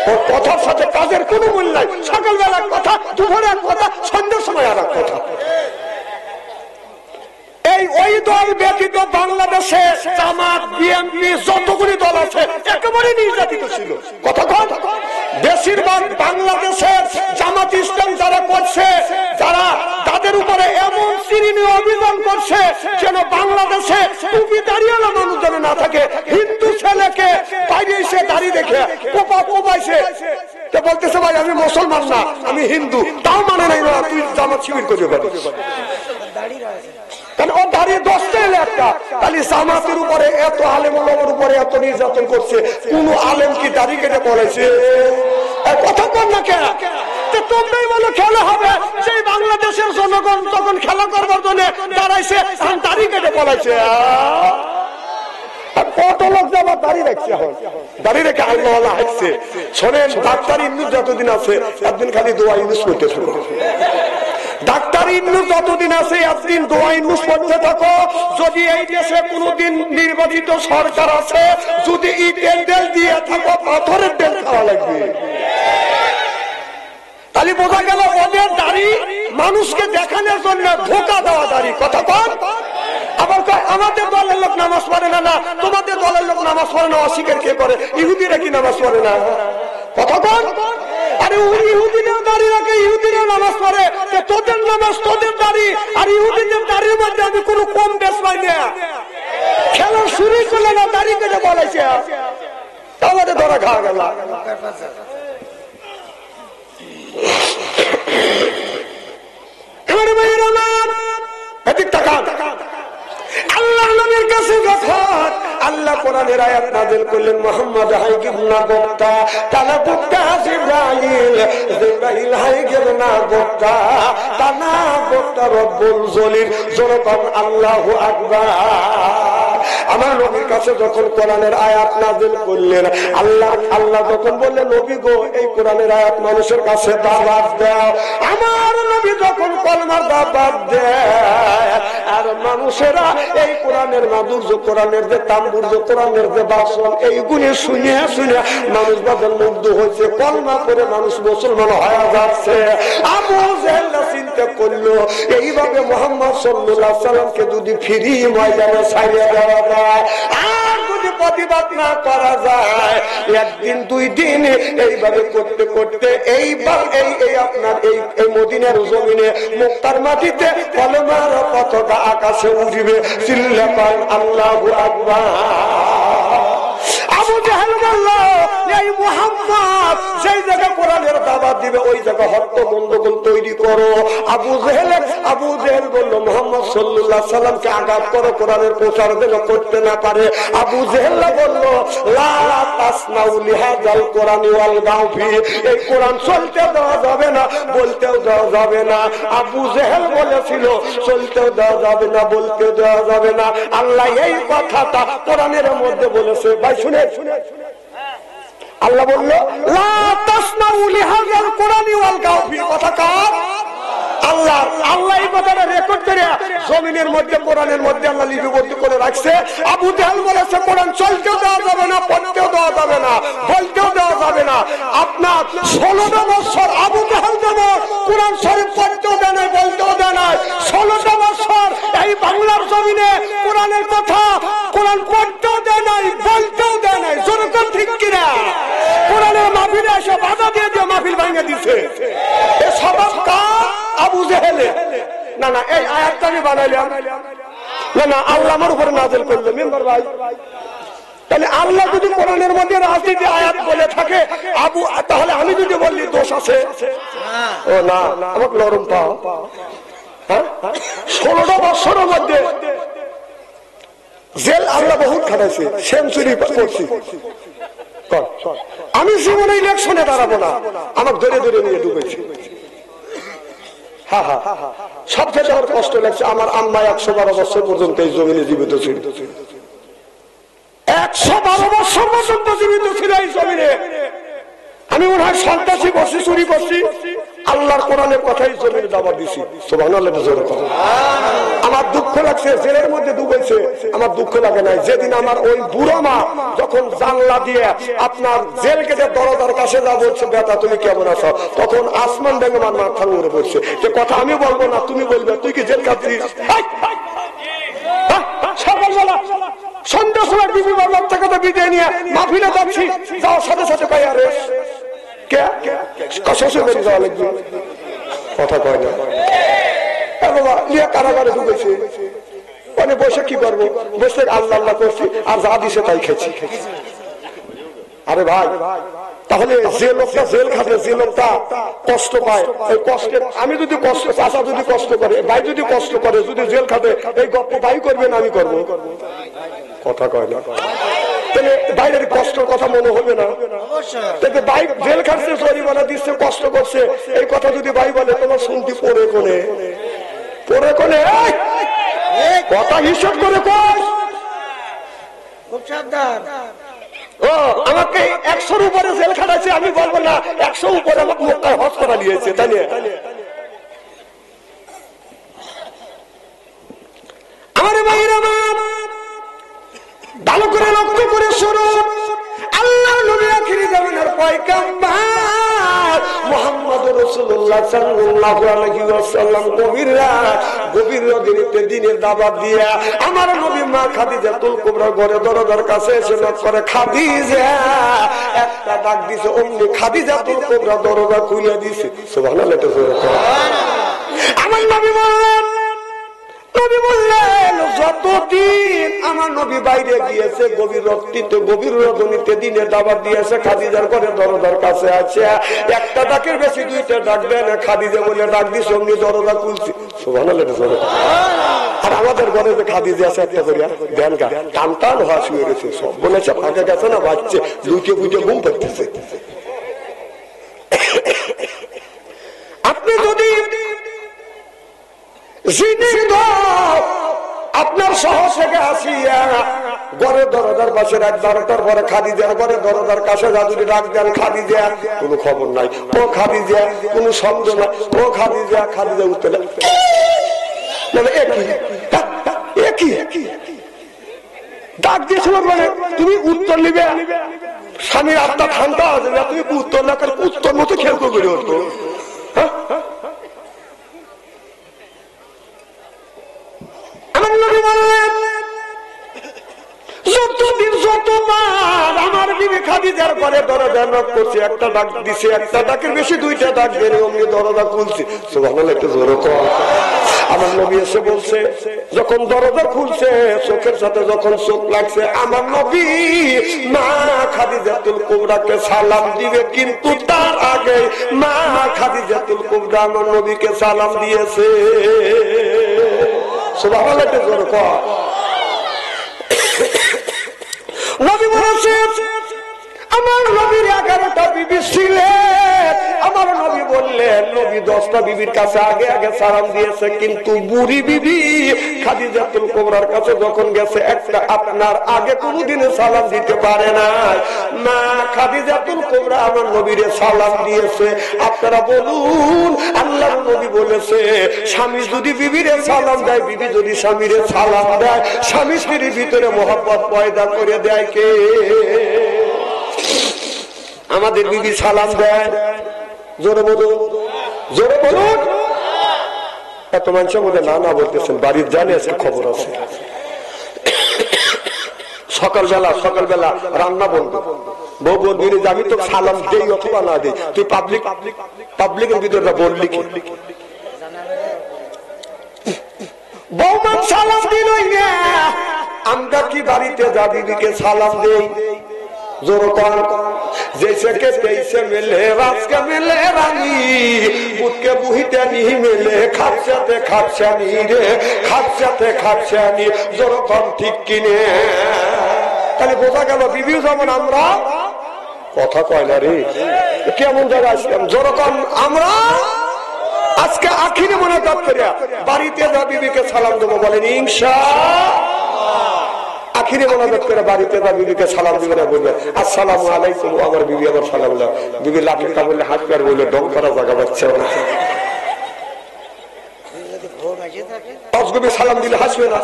ওর কথার সাথে কাজের কোনো মূল্য নাই। সকালবেলা কথা, দুপুরে কথা, সন্ধ্যার সময় আর এক কথা। ওই দল ব্যতীত বাংলাদেশে জামাত, বিএনপি যতগুলি দল আছে একেবারে নির্যাতিত ছিল। কথা বেশিরভাগ বাংলাদেশের জামাত ইসলাম যারা করছে, যারা তাদের উপরে এমন চিরুনি অভিযান করছে যেন বাংলাদেশে টুপি দাঁড়িয়েলা মানুষ যেন না থাকে। হিন্দু ছেলেকে বাইরে এসে দাঁড়িয়ে দেখে কোপাইছে, বলতেছে ভাই আমি মুসলমান না, আমি হিন্দু, তাও মানে নাই না তুই জামাত শিবির করতে পারিস। কারণ ও দাঁড়িয়ে 10টা এলে একটা, তাহলে জামাতের উপরে এত আলেম ওলামার উপরে এত নির্যাতন করছে, কোন আলেম কি দাড়ি কেটে বলেছে? কথা বল না কেন? তোমরাই বলো খেলা হবে, সেই বাংলাদেশের জনগণ তখন খেলা করবার জন্য দাঁড়াইছে, দাড়ি কেটে বলেছে। কত লোক যাবার দাঁড়িয়ে রাখছে, এখন দাঁড়িয়ে রেখে আল্লাহ হাসছে। শোনেন, ডাক্তার ইন্নুস যতদিন আছে একদিন খালি দোয়া ইউজ করতে থাকো। ডাক্তার ইন্নুস যতদিন আছে একদিন দোয়া ইউজ করতে থাকো। যদি এই দেশে কোনদিন নির্বাচিত সরকার আছে, যদি ইটের তেল দিয়ে থাকো, পাথরের তেল খাওয়া লাগবে। তাহলে বোঝা গেল ওদের দাড়ি মানুষকে দেখানোর জন্য ধোকা দেওয়া দাড়ি। কথা কর। আবার আমাদের দলের লোক নামাজ পড়ে না, না তোমাদের দলের লোক নামাজ পড়ে না, অস্বীকার কে করে? ইহুদিরা কি নামাজ পড়ে না? কথা কর। আরে ইহুদিরাও দাঁড়িয়ে রাখে, ইহুদিরাও নামাজ পড়ে, তোদের নামাজ তোদের দাড়ি আর ইহুদিদের দাড়ির মধ্যে আমি কোনো কম বেশ পাই না। খেলা শুরু করলে না দাড়ি কেটে বলেছে, আমাদের ধরা খাওয়া গেল। এবারে ভাইয়ের আমার এদিক তাকান। আল্লাহ নবীর কাছে যখন আল্লাহ কোরআনের আয়াত নাযিল করলেন, মুহাম্মদ হাইগিব না বক্তা, তানা বক্তা জিবরাইল হাইগিব না বক্তা, তানা বক্তা রব্বুল জলিল। জোরকম আল্লাহু আকবার। আমার নবীর কাছে যখন কোরআনের আয়াত নাযিল করলেন, আল্লাহ যখন বললেন, নবী গো এই কোরআনের আয়াত মানুষের কাছে দাওয়াত দাও। আমার নবী যখন কলমার দাওয়াত দেয়, আর মানুষেরা এই কোরআনের মাধুর্য, কোরআনের যে তাম্বুর্য, কোরআনের যে বাসন, এইগুলি শুনে মানুষ বাদল মুগ্ধ হয়েছে। কলমা করে মানুষ মুসলমান হয়ে যাচ্ছে। আবু জেহেল চিন্তা করলো, এইভাবে মুহাম্মদ সাল্লাল্লাহু আলাইহি সাল্লামকে যদি ফ্রি ময়দানে ছাড়িয়ে দেওয়া যায়, আর যদি প্রতিবাদ না করা যায়, একদিন 2 দিন এইভাবে করতে করতে এইবার এই আপনার এই মদিনার জমিনে মুক্তার মাটিতে কলমার পতাকা আকাশে উঠবে। চিল্লাপান আল্লাহু আকবার। আবু জাহেল বলল, এই মুহাম্মদ সেই জায়গা কোরআনের দাওয়াত দিবে, ওই জায়গা হট্ট গন্ডগোল তৈরি করো। আবু জেহেল বলল, মুহাম্মদ সাল্লাল্লাহু আলাইহি সাল্লামকে আঘাত করো, কোরআনের প্রচার যেন করতে না পারে। আবু জেহেল বলল, লা তাসমাউ লিহাযাল কোরআনি ওয়াল গাউফি, এই কোরআন চলতে দেওয়া যাবে না, বলতেও দেওয়া যাবে না। আবু জেহেল বলেছিল চলতেও দেওয়া যাবে না, বলতে দেওয়া যাবে না। আল্লাহ এই কথাটা কোরআনের মধ্যে বলেছে। ভাই শুনে আল্লাহ বলল লা তাসমাউ লিহাযাল কুরআনি ওয়ালগাউ ফিহি, কথা কার? আল্লাহ। আল্লাহ এই কথাটা রেকর্ড করে জমিনের মধ্যে কোরআনের মধ্যে আল্লাহ লিপিবদ্ধ করে রাখছে। আবু জাহেল বলেছে কোরআন চলতেও দেওয়া যাবে না, পড়তেও দেওয়া যাবে না, বলতেও দেওয়া যাবে না। আপনার 16টা বছর আবু জাহেল যেমন কোরআন শরীফ পড়তেও দেয় নাই, বলতেও দেয় নাই, 16টা বছর এই বাংলার জমিনে কোরআনের কথা কোরআন পড়তেও দেয় নাই, বলতেও দেয় নাই। যেরকম ঠিক কিনা? কোরআনের মাহফিলে এসে বাধা দিয়ে দিয়ে মাহফিল ভাঙে দিছে। এ সবাব কার? আবু জাহেলের। না না, এই আয়াতটা আমি বানাইলাম না, না আল্লাহ আমার উপরে নাযিল করলো। মেম্বার ভাই, তাহলে আল্লাহ যদি কোরআনের মধ্যে রাজনীতি আয়াত বলে থাকে আবু, তাহলে আমি যদি বললি দোষ আছে? ও না, আমাকে নরম পাও। 16টা বছরের মধ্যে জেল আল্লাহ বহুত খাটাইছে, সেঞ্চুরি করছি। আমি জীবনে ইলেকশনে দাঁড়াবো না, আমাকে ধরে ধরে নিয়ে ঢুকেছি। সবচেয়ে আমার কষ্ট লাগছে, আমার আম্মা 112 বছর পর্যন্ত এই জমিনে জীবিত ছিল। 112 বছর পর্যন্ত জীবিত ছিল এই জমিনে। আমি মনে হয় সন্ত্রাসী করছি, চুরি করছি, আল্লাহর কোরআনের কথাই জমিনে দাবা দিছি। সুবহানাল্লাহ। আমার দুঃখ লাগছে, জেলের মধ্যে ডুবেছে, আমার দুঃখ লাগে নাই। যেদিন আমার ওই বুড়ো মা যখন জানলা দিয়ে আপনার জেল গেটে দরজার কাছে যা বলছে, বেটা তুমি কেমন আছো, তখন আসমান ভেঙে আমার মাথা উড়ে পড়ছে। যে কথা আমি বলবো না, তুমি বলবে তুই কি জেল খাচ্ছিস? সকালবেলা সন্ধ্যার সময় বিবি বাবার থেকে তো বিদায় নিয়ে মাহফিলে যাচ্ছি, যাওয়ার সাথে সাথে পাই আরে শ্বশুর বাড়ি যাওয়া লাগবে, কথা কয় না। বাবা লিয়া কারাগারে ঢুকেছে, মানে বসে কি করবো, বসে আল্লাহ আল্লাহ করছি আর যা দিছে তাই খেয়েছি। আরে ভাই, তাহলে যে লোকটা জেল খাবে, যে লোকটা কষ্ট পায়, এই কষ্টের আমি যদি কষ্ট, চাচা যদি কষ্ট করে, ভাই যদি কষ্ট করে, যদি জেল খাবে, এই গল্প ভাই করবে না আমি করবো, কথা কয় না। তাহলে বাইরের কষ্টের কথা মনে হবে না? ভাই জেল খাচ্ছে, জরিমানা দিচ্ছে, কষ্ট করছে, এই কথা যদি ভাই বলে তোমার শুনতে পড়ে কোনে পড়ে কোনে, কথা হিসাব করে কয়। ও আমাকে 100-র উপরে জেল খাটাচ্ছে, আমি বলবো না 100 উপরে আমাকে মক্কায় হজ করা নিয়েছে, তাই না? আমার ভাইরা ভালো করে লক্ষ্য করে শোনো, আল্লাহর নবী আখিরি জামানার পয়গম্বর মুহাম্মদুর রাসূলুল্লাহ সাল্লাল্লাহু আলাইহি ওয়াসাল্লাম গভীর রাতে দ্বীনের দাওয়াত দিয়ে আমার নবী মা খাদিজাতুল কুবরা ঘরে দরজার কাছে এসে নক করে, খাদিজা, একটা ডাক দিছে, অমনি খাদিজাতুল কুবরা দরজা খুলে দিছে। সুবহানাল্লাহ। আমার নবী বললেন যতদিন আমার নবী বাইরে গিয়েছে, গভীর রাত্রিতে গভীর রজনীতে দ্বীনের দাওয়াত দিয়েছে, খাদিজার ঘরে দরজার কাছে আছে, একটা ডাকের বেশি 2টা ডাক দেন, খাদিজা বলে ডাক দিছে, অমনি দরজা খুলছি। সুবহানাল্লাহ। আর আমাদের ঘরে যে খাদিজা আছে একটা করিয়া দেন গা, টান টান হওয়া শুয়ে গেছে, সব বলেছে ফাঁকা গেছে না, বাচ্চে লুটে বুটে ঘুম পাচ্ছে। আপনি যদি আপনার শহর থেকে আসিয়া ঘরে দরজার পাশে রাত 12টার পরে খাদিজার ঘরে দরজার কাছে যদি ডাক দেন, খাদিজা, কোনো খবর নাই, ও খাদিজা, কোনো শব্দ নাই, ও খাদিজা, খাদিজা উঠতে একই ডাক দিয়েছিল, মানে তুমি উত্তর নিবে, স্বামীর আত্মা ঠান্ডা আছে না, তুমি উত্তর না করে উত্তর মতো খেয়াল করে হতো। আমার বিবি খাদিজার ঘরে দরজা নক করছে, একটা ডাক দিছে, একটা ডাকের বেশি 2টা ডাক দেন, অমনি দরজা খুলছে। সুবহানাল্লাহ। একটু জোরে কর। আমার নবী এসে বলছে, যখন দরজা খুলছে চোখের সাথে যখন চোখ লাগছে, আমার নবী মা খাদিজাতুল কুবরাকে সালাম দিবে, কিন্তু তার আগে মা খাদিজাতুল কুবরা আমার নবীকে সালাম দিয়েছে। সুবহানাল্লাহ। একটু জোরে কর। নবী বলেছে আমার নবীর 11টা বিবি ছিলেন, আমার নবী বললেন, নবী 10টা বিবির কাছে আগে আগে সালাম দিয়েছে, কিন্তু বুড়ি বিবি খাদিজাতুল কুবরার কাছে যখন গেছে একটা আপনার আগে কোনদিন সালাম দিতে পারে না। মা খাদিজাতুল কুবরা আমার নবীরে সালাম দিয়েছে। আপনারা বলুন, আল্লাহর নবী বলেছে স্বামী যদি বিবিরে সালাম দেয়, বিবি যদি স্বামীরে সালাম দেয়, স্বামী স্ত্রীর ভিতরে মহব্বত পয়দা করে দেয় কে? আমাদের বিবি সালাম দেয়? জোরে বলুন, জোরে বলুন। এত মানুষের মধ্যে না না বলতেছেন, বাড়ির জানে আজকে খবর আছে। সকালবেলা রান্না বন্ধ, বউ বলবি আমি তো সালাম দেই অথবা না দেই, তুই পাবলিকের ভিতরে বললি কি? বৌমান সালাম দিল না, আমরা কি বাড়িতে যা বিবিকে সালাম দেই? জোর কর, जैसे के तैसे मिले रात के मिले रानी, बुध के बुहिते नहीं मिले खापसाते खापसानी रे, खापसानी जोर कम ठीक किने। তাহলে বোঝা গেল বিবিও যেমন আমরা, কথা কয় না রে, কেমন জায়গা আসলাম? যেরকম আমরা আজকে আখিরে মনে করিয়া বাড়িতে যা বিবিকে সালাম দেবো, বলেন ইনশাআল্লাহ। আখিরে মোনাজাত করে বাড়িতে যা বিবিকে সালাম দিবে না, বলবে আসসালামু আলাইকুম, আমার বিবি আবার সালাম দাও। বিবি লাঠিটা বললে হাসবে, আর বললে ডং করা জায়গা পাচ্ছে না। অজগবি সালাম দিলে হাসবে না,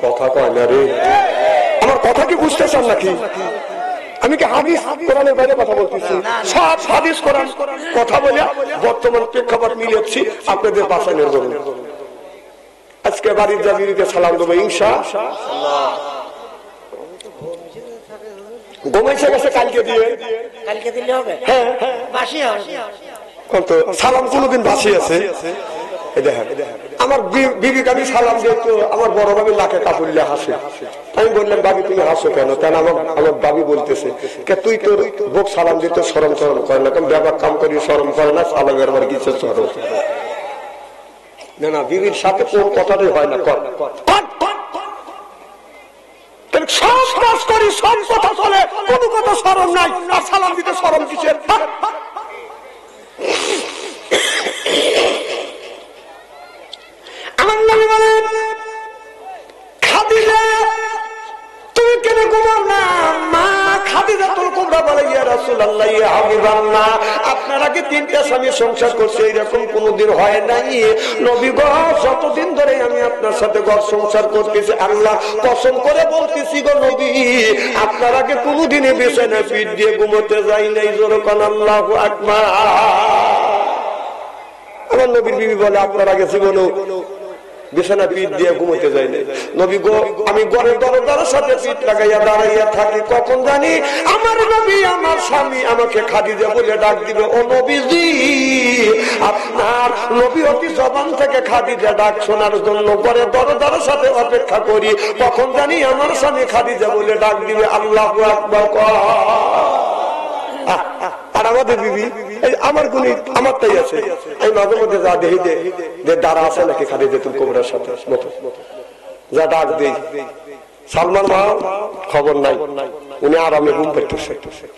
কথা কয় না রে। আমার কথা কি বুঝতে চান নাকি? আমি কি হাদিস কোরআনের বাইরে কথা বলতেছি? সব হাদিস কোরআন কথা বলে বর্তমান প্রেক্ষাপট মিলেছি আপনাদের বাঁচানোর জন্য। আজকে বাড়ির যা বিবিকে সালাম দেবো ইনশাআল্লাহ। ঘুমাইছে গেছে কালকে দিলে হবে। হ্যাঁ, সালাম কোনদিন বাসি আছে? আমার বিবিকে আমি সালাম দিয়ে তো আমার বড় ভাবি লাখে কাপুরলে হাসে। আমি বললাম, বাবি তুমি হাসো কেন? কেন আমার বাবি বলতেছে, তুই তোর বুক সালাম দিতে শরম করে না, কারণ ব্যাপার কাম করি শরম করে না, সালামের আবার কিছু শরম না। বিবির সাথে কোন কথাটাই হয় না। সব কাজ করি, সব কথা চলে, কোন কথা শরম নাই, আর সালাম দিতে শরম কিসের? আমার নবী বলেন, খাদিজা তুমি কেন ঘুমাও না? মা খাদিজাতুল কুবরা বলে, ইয়া রাসূলুল্লাহ, ইয়া হাবিবাল্লাহ, আপনার আগে 3টা স্বামী সংসার করছে, এরকম কোনদিন হয় নাই। নবী গো, যতদিন ধরে আমি আপনার সাথে ঘর সংসার করতেছি, আল্লাহ কসম করে বলতেছি গো নবী, আপনার আগে কোনদিনই বিছানায় পিঠ দিয়ে ঘুমোতে যাই নাই। যেরকম আল্লাহু আকবার। আমার নবীর বিবি বলে, আপনার আগে জীবনে বিছানা পিঠ দিয়ে ঘুমোতে যাই নাই। নবী গো, আমি ঘরের দরজার সাথে পিঠ লাগাইয়া দাঁড়াইয়া থাকি, কখন জানি আমার নবী আমার স্বামী আমাকে খাদিজা বলে ডাক দিবে। ও নবীজি, আপনার নবী অতি জবান থেকে খাদিজা ডাক শোনার জন্য ঘরের দরজার সাথে অপেক্ষা করি, কখন জানি আমার স্বামী খাদিজা বলে ডাক দিবে। আল্লাহু আকবার। আর আমাদের বিবি আমার গুণী আমারটাই আছে, আমি মাঝে মধ্যে যা দেখি যে দ্বারা আছে নাকি খাদিজাতুল কুবরার সাথে যা ডাক দেই, সালমান মা খবর নাই, উনি আরামে ঘুম পাইতেছে।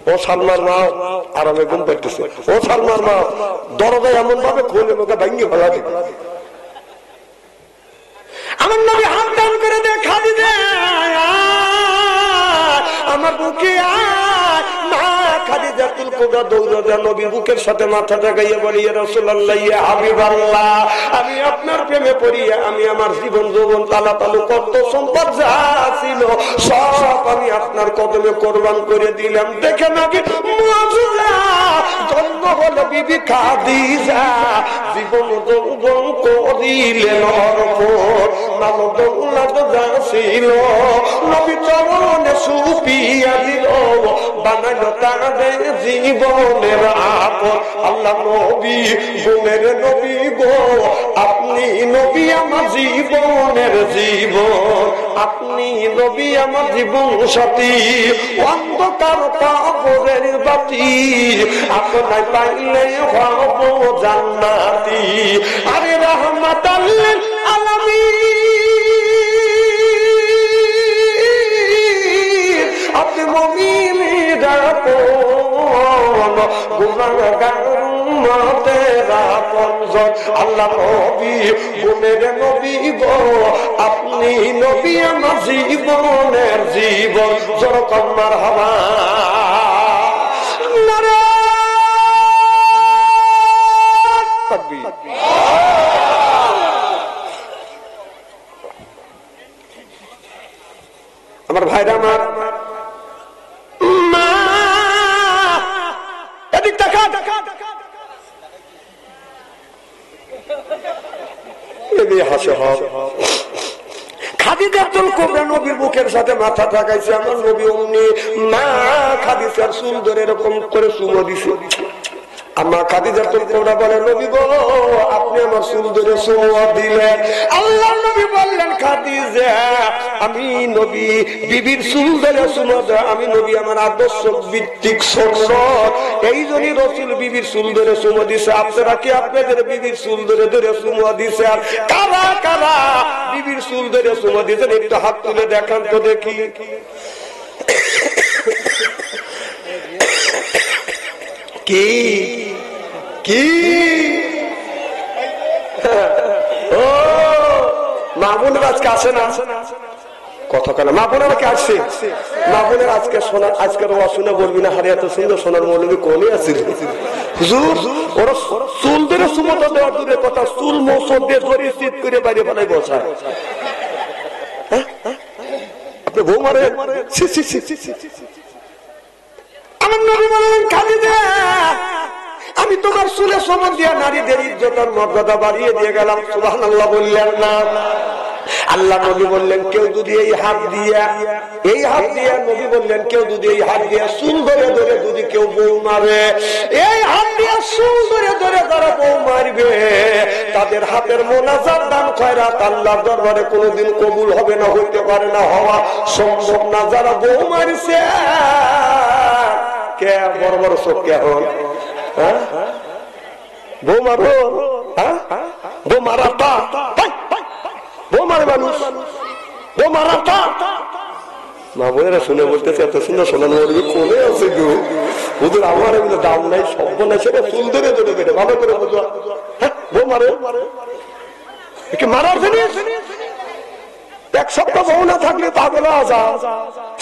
ও সালমান মা আরামে ঘুম পাইতেছে। ও সালমান মা দরজা এমন ভাবে খুলে মুখে ভাঙ্গি ফেলা দিবে। আমার নবী হাত টান করে দেয়, খাদিজা আমার বুকে খাদিজাতুল কুবরা দৌড়ে দেয়, নবীর বুকের সাথে মাথা লাগাইয়া বলি, ইয়া রাসূলুল্লাহ, ইয়া হাবিবাল্লাহ, আমি আপনার প্রেমে পড়িয়া আমি আমার জীবন যৌবন তালাতালু কত সম্পদ যা ছিল সব আমি আপনার কদমে কোরবান করে দিলাম। দেখেন আগে মুআজিজা, জন্ম হলো বিবি খাদিজা, জীবন যৌবন করিলেন অর্পণ, মাল দৌলত যা ছিল নবী চরণে সুপিয়া দিল, বানাইল তাদের জীবনের আপন। আল্লাহ নবী গুণের নবী গো, আপনি নবী আমার জীবনের জীবন, আপনি নবী আমার জীবন সাথী, অন্ধকার কবরের বাতি, আপনার পাইলে হব জান্নাতি। আরে রাহমাতাল লিল আলামিন, আপনি মুমিনের আপন, গুনাহগার আল্লাহ নবী গুণের নবী গো, আপনি নবী আমার জীবনের জীবন। যেরকম মারহাবা নারে তাকবীর। আমার ভাইরা আমার মা এদিক দেখা হাসে খাদিজাতুল কুবরা নবীর বুকের সাথে মাথা ঠাকাইছে। আমার নবী অমনি মা খাদিজার চুল ধরে এরকম করে চুমো দিছে। আমার খাদিজাতুল কুবরা বলে নবী গো আপনি আমার চুল ধরে চুমো দিলেন। আল্লাহ নবী বললেন খাদিজা আমি নবী বিবির চুল ধরে চুমো দেয়, আমি নবী আমার আদর্শ ভিত্তিক সুন্নাত, এই জন্যই রাসূল বিবির চুল ধরে চুমো দিছে। আপনারা কি আপনাদের বিবির চুল ধরে ধরে চুমো দিছে? আর কারা কারা বিবির চুল ধরে চুমো দিয়েছেন একটু হাত তুলে দেখান তো দেখি। কি কি ও মা বোনের আজকে আসে না কথা কেন? মা বোনের কে আসছে? মা বোনের আজকে শোনা, আজকের ওয়া শুনে বলবি না হারিয়া তো সুন্দর সোনার মৌলবী কোনে আছে হুজুর, ওরা চুল ধরে সুমত দেওয়ার দূরের কথা, চুল মৌসুম দিয়ে ধরে শীত করে বাইরে ফেলাই বসায়। আপনি বউ মারে আমার নবী বলেন খাদিজা আমি তোমার চুলে সমান দিয়া নারীদের ইজ্জতের মর্যাদা বাড়িয়ে দিয়ে গেলাম। সুবহানাল্লাহ বললেন না? আল্লাহ নবী বললেন কেউ যদি এই হাত দিয়া নবী বললেন কেউ যদি এই হাত দিয়া চুল ধরে ধরে যদি কেউ বউ মারে, এই হাত দিয়া চুল ধরে ধরে তারা বউ মারবে, তাদের হাতের মোনাজাত দান খয়রাত আল্লাহর দরবারে কোনোদিন কবুল হবে না, হইতে পারে না, হওয়া সম্ভব না। যারা বউ মারছে কে বড় বড় চোখ কে হন বউ মারো বউ মারাটা বউ মারে মানুষ বউ মারাটা। মা বোনেরা শুনে বলতেছে এত সুন্দর সোনার মৌলবী কোনে আছে গো হুজুর, আমার এগুলো দাম নাই, সব নাই, সেটা চুল ধরে ধরে বেড়ে ভালো করে বুঝা বউ মারে মারার জিনিস। এক সপ্তাহ বউ না থাকলে পাগল হাজা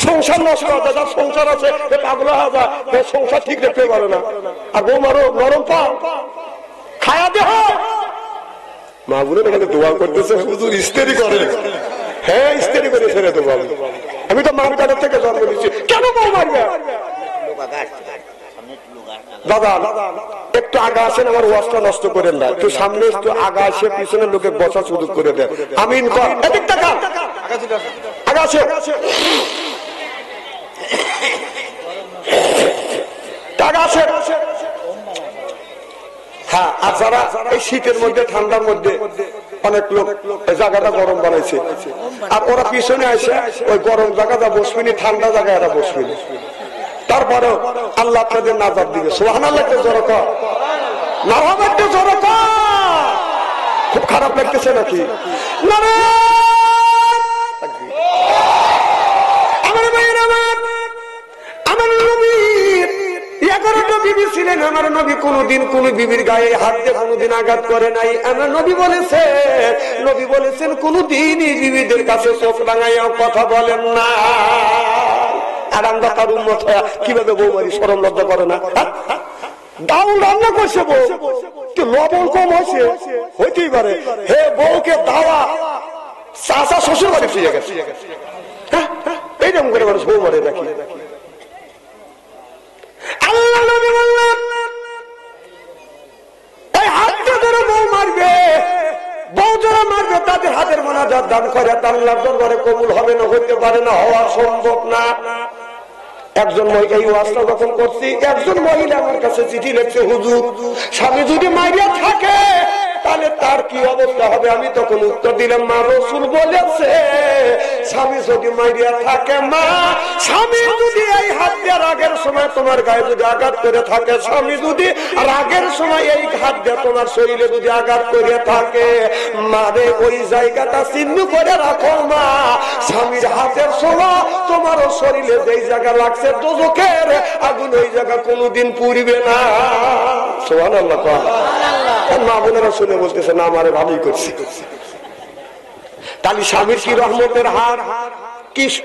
সংসার নষ্ট হতে, যার সংসার আছে পাগল হাজা সংসার ঠিক রাখতে পারে না। আর বউ মারো নরম পা খায়া দেহ। মা বোনের এখানে দোয়া করতেছে হুজুর ইস্তেরি করে। হ্যাঁ ইস্তেরি করে ছেড়ে দেবো আমি তো মার কাছের থেকে জন্ম দিচ্ছি, কেন বউ মারবে? দাদা একটু আগা আসেন, আমার ওয়াজটা নষ্ট করেন না, একটু সামনে একটু আগা আসে পিছনের লোকের বসার সুযোগ করে দেন। আমিন কর আগা আসে আগা আসে। হ্যাঁ আর যারা এই শীতের মধ্যে ঠান্ডার মধ্যে অনেক লোক জায়গাটা গরম বানাইছে, আর ওরা পিছনে আসে ওই গরম জায়গাটা বসবিনি, ঠান্ডা জায়গায় এরা বসবিনি, তারপরে আল্লাহ আপনাদের নাজাত দিবে। সুবহানাল্লাহ জোরে কর, মারহাবা জোরে কর। খুব খারাপ লাগতেছে নাকি? আমার নবী 11টা বিবি ছিলেন, আমার নবী কোনদিন কোন বিবির গায়ে হাত দিয়ে কোনদিন আঘাত করে নাই। আমার নবী বলেছেন কোনদিনই বিবিদের কাছে চোখ রাঙাইয়া কথা বলেন না। আর আমরা তার উম্মত কিভাবে বউ মারি শরম লজ্জা করে না? ডাউল রান্না করছে বউ, লবণ কম হয়েছে হইতেই পারে, হে বউকে দাওয়া চাচা শ্বশুর বাড়ি ফিরে গেছে, এইরকম করে মানুষ বউ মারে নাকি? আল্লাহ নবী বললেন এই হাতটা ধরে বউ মারবে, বউ যারা মারবে তাদের হাতের মোনাজাত দান করে আল্লাহর দরবারে কবুল হবে না, হইতে পারে না, হওয়া সম্ভব না। একজন এই ওয়াজটা যখন করছি, একজন মহিলা আমার কাছে চিঠি লিখছে হুজুর স্বামী যদি মারিয়া থাকে তাহলে তার কি অবস্থা হবে? আমি তখন উত্তর দিলাম মা রাসূল বলেছে স্বামী যদি মারিয়া থাকে, মা স্বামী যদি এই হাত দিয়ে রাগের সময় তোমার গায়ে যদি আঘাত করে থাকে, স্বামী যদি রাগের সময় এই হাত দিয়ে তোমার শরীরে যদি আঘাত করে থাকে, মারে ওই জায়গাটা চিহ্ন করে রাখো মা, স্বামীর হাতের সময় তোমার শরীরে যেই জায়গা লাগছে দোজখের আগুন ওই জায়গা কোনোদিন পুড়বে না। সুবহানাল্লাহ। মা বোনেরা শুনে বলতেছে না আমারে ভালোই করছে। তাহলে স্বামীর কি রহমতের হাত,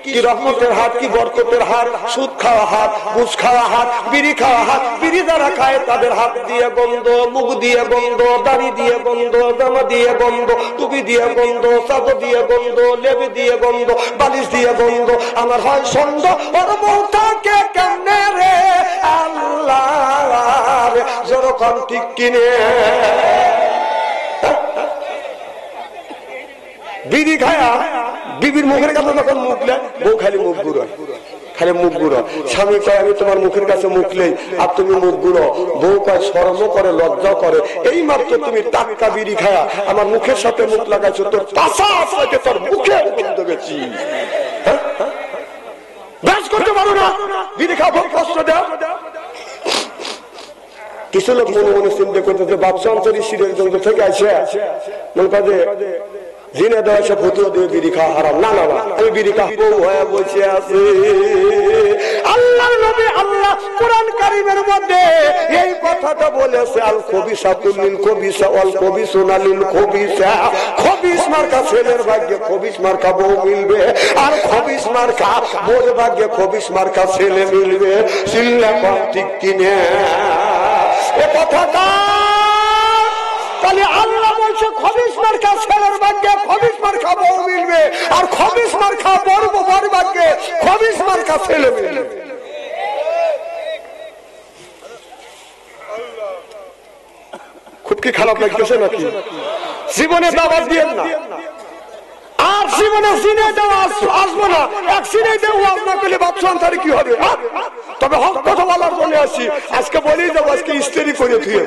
কি রহমতের হাত, কি বরকতের হাত। সুদ খাওয়া হাত, ঘুষ খাওয়া হাত, বিড়ি খাওয়া হাত। বিড়ি যারা খায় তাদের হাত দিয়ে গন্ধ, মুখ দিয়ে গন্ধ, দাড়ি দিয়ে গন্ধ, জামা দিয়ে গন্ধ, টুপি দিয়ে গন্ধ, চাদর দিয়ে গন্ধ, লেবি দিয়ে গন্ধ, বালিশ দিয়ে গন্ধ। আমার হয় সন্দ ওর বউটাকে কেমনে রে আল্লাহ যেরকম ঠিক কিনে। বিড়ি খায়া বিবির মুখের কাছে যখন মুখলে বউ খালি মুখ গুড়ো, খালি মুখ গুড়ো। স্বামী কয় আমি তোমার মুখের কাছে মুখলেই আর তুমি মুখ গুড়ো। বউ কয় শরম করে, লজ্জা করে। এই মাত্র তুমি টাটকা বিড়ি খায়া আমার মুখের সাথে মুখ লাগাইছো, তোর পাশা আপনাকে তোর মুখে বন্ধ গেছি। ব্যাস করতে পারো না, বিড়ি খাওয়া খুব কষ্ট দেয়। কিছু লোক মনে মনে চিন্তা করতেছে বাচ্চা অঞ্চল সিরিয়াল থেকে আসে মনে কাজে জিনে দেওয়া সে ফতুয়া দিয়ে বিড়ি খাওয়া হারাম। না না আমি বিড়ি খাবো হয়ে বসে আছি। আল্লাহর নবী আল্লাহ কোরআন কারীমের মধ্যে এই কথাটা বলেছে, আল খবিসা লিল খবিসা ওয়াল খবিসুনা লিল খবিসা। খবিস মার্কা ছেলের ভাগ্যে খবিস মার্কা বউ মিলবে, আর খবিস মার্কা বউর ভাগ্যে খবিস মার্কা ছেলে মিলবে। চিল্লা কম ঠিক কিনে এ কথাটা। তাহলে আল্লাহ বলছে খবিস মার্কা ছেলের ভাগ্যে খবিস মার্কা বউ মিলবে, আর খবিস মার্কা বড় বড় ভাগ্যে খবিস মার্কা ছেলে মিলবে। খুব কি খারাপ লাগতেছে নাকি? জীবনে দাওয়াত দিয়েন না, আর জীবনে সিনে দেওয়া আসবো না। এক সিনে দেওয়া না পেলে বাচ্চা আনতে কি হবে? তবে হক কথা বলার জন্য আসি। আজকে বলেই যাবো, আজকে স্ত্রী করে ধুয়ে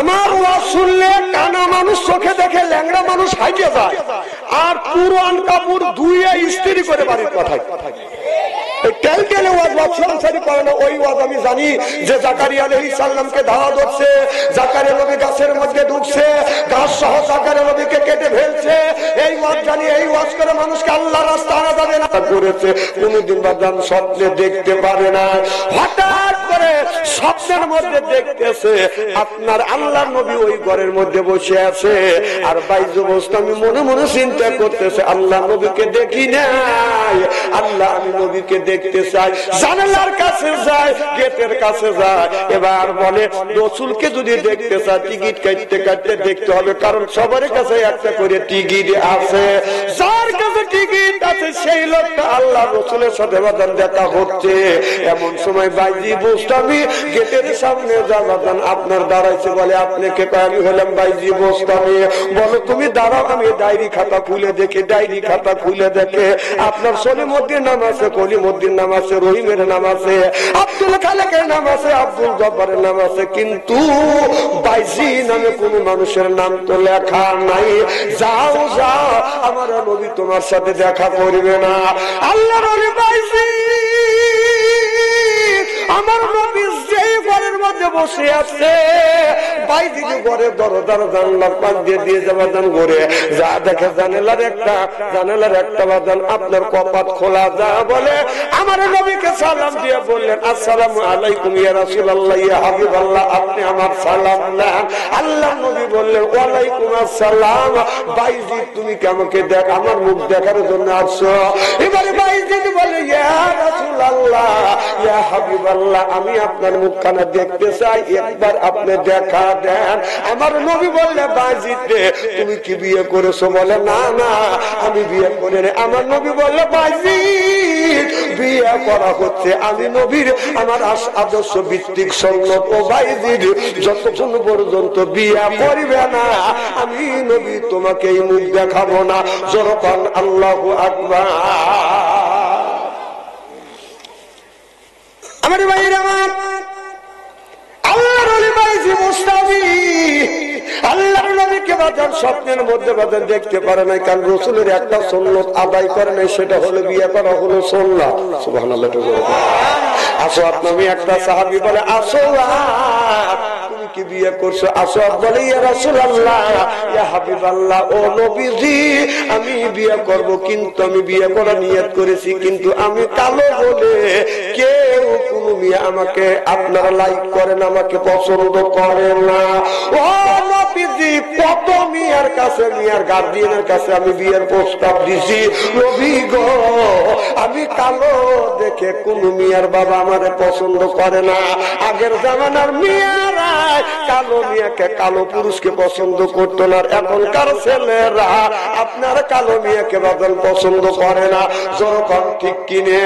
আমার ওয়াজ শুনলে কানা মানুষ চোখে দেখে ল্যাংড়া মানুষ হাইকে যায়, আর পুরান কাপড় ধুয়ে ইস্ত্রি করে বাড়ির পাঠায়। আমি জানি যে জাকারিয়া আলাইহিস সালামকে দাওয়াত দিচ্ছে, জাকারিয়া নবী গাছের মধ্যে ঢুকছে, গাছ সহ জাকারিয়া নবীকে কেটে ফেলছে। এই ওয়াজ জানি, এই ওয়াজ করে মানুষকে আল্লাহর রাস্তায় আনা যাবে না করেছে। কোনদিন বাদাম স্বপ্নে দেখতে পারে না, হঠাৎ করে স্বপ্নের মধ্যে দেখতেছে আপনার আল্লাহর নবী ওই ঘরের মধ্যে বসে আছে। আর বাইজু গোস্তামি মনে মনে চিন্তা করতেছে আল্লাহ নবীকে দেখি নাই, আল্লাহ আমি নবীকে দেখতে চাই। জানালার কাছে যায়, গেটের কাছে যায়। এবার বলে রাসূলকে যদি দেখতে চাই টিকিট কাটতে কাটতে দেখতে হবে, কারণ সবার কাছে একটা করে টিকিট আছে। যার কাছে টিকিট আছে সেই লোকটা আল্লাহ রাসূলের সাথে বাদান দেখা হচ্ছে। এমন সময় বাইজি বোস্তামি গেটের সামনে যাবাদান আপনার দাঁড়াইছে। বলে আপনি কে? আমি হলাম বাইজি বোস্তামি। বলো তুমি দাঁড়াও, আমি ডায়েরি খাতা খুলে দেখে, ডায়েরি খাতা খুলে দেখে আপনার সলিমুদ্দিন নাম আছে, কলিমুদ্দিন নাম আছে, রহিমের নাম আছে, আব্দুল খালেকের নাম আছে, আব্দুল জব্বারের নাম আছে, কিন্তু বাইজি নামে কোন মানুষের নাম তো লেখা নাই। যাও যাও, আমার নবী তোমার সাথে দেখা করবে না। আল্লাহর নবী বাইজি আমার নবী যেই ঘরের মধ্যে বসে আছে, বাইজি যে ঘরের দরজার জানলার পাশ দিয়ে দিয়ে যাবাদান ঘুরে যা দেখে জানালার একটা বাদান আপনার কপাট খোলা। যা বলে আমার নবীকে সালাম দিয়ে বললেন আসসালামু আলাইকুম ইয়া রাসূলুল্লাহ ইয়া হাবিবাল্লাহ, আপনি আমার সালাম নেন। আল্লাহ নবী বললেন ওয়ালাইকুম আসসালাম। বাইজি তুমি কি আমাকে দেখ আমার মুখ দেখার জন্য আসছো? এবারে বাইজি বলে ইয়া রাসূলুল্লাহ ইয়া হাবিবাল্লাহ, আমি আপনার মুখখানা দেখতে চাই, একবার আপনি দেখা দেন। আমার নবী বললে বাইজি তুমি কি বিয়ে করেছো? বলে না না আমি বিয়ে করি না। আমার নবী বললে বাইজি বিয়ে করা হচ্ছে, আমি নবীর আমার আদর্শ ভিত্তিক সুন্নাত ও বাইজির যতক্ষণ পর্যন্ত বিয়ে করবে না আমি নবী তোমাকে এই মুখ দেখাবো না। যখন আল্লাহু আকবার। আমার ভাইরা আমার আল্লাহর ওলি বাইজি মুস্তাফি আল্লাহর নবীকে বাজার স্বপ্নের মধ্যে বাজার দেখতে পারে নাই, কারণ রাসূলের একটা সুন্নাত আদায় করে নাই, সেটা হলো বিয়ে করা হলো সুন্নাত। সুবহানাল্লাহ। আসো আপনি একটা সাহাবী বলে আসো তুমি কি বিয়ে করছো? আসাদ বলে ইয়া রাসূলুল্লাহ ইয়া হাবিবাল্লাহ, ও নবীজি আমি বিয়ে করব, কিন্তু আমি বিয়ে করার নিয়ত করেছি, কিন্তু আমি কালো বলে কেউ কোন মেয়ে আমাকে আপনারা লাইক করেন, আমাকে পছন্দ করে না। ও নবীজি কত মেয়ের কাছে, মেয়ের গার্ডিয়ানের কাছে আমি বিয়ের প্রস্তাব দিছি, নবী গো আমি কালো দেখে কোন মেয়ের বাবা আমারে পছন্দ করে না। আগের জামানার মেয়েরা কালো মেয়েকে, কালো পুরুষকে পছন্দ করতো না, এখনকার ছেলেরা আপনার কালো মেয়েকে বাদল পছন্দ করে না। যখন ঠিক কিনে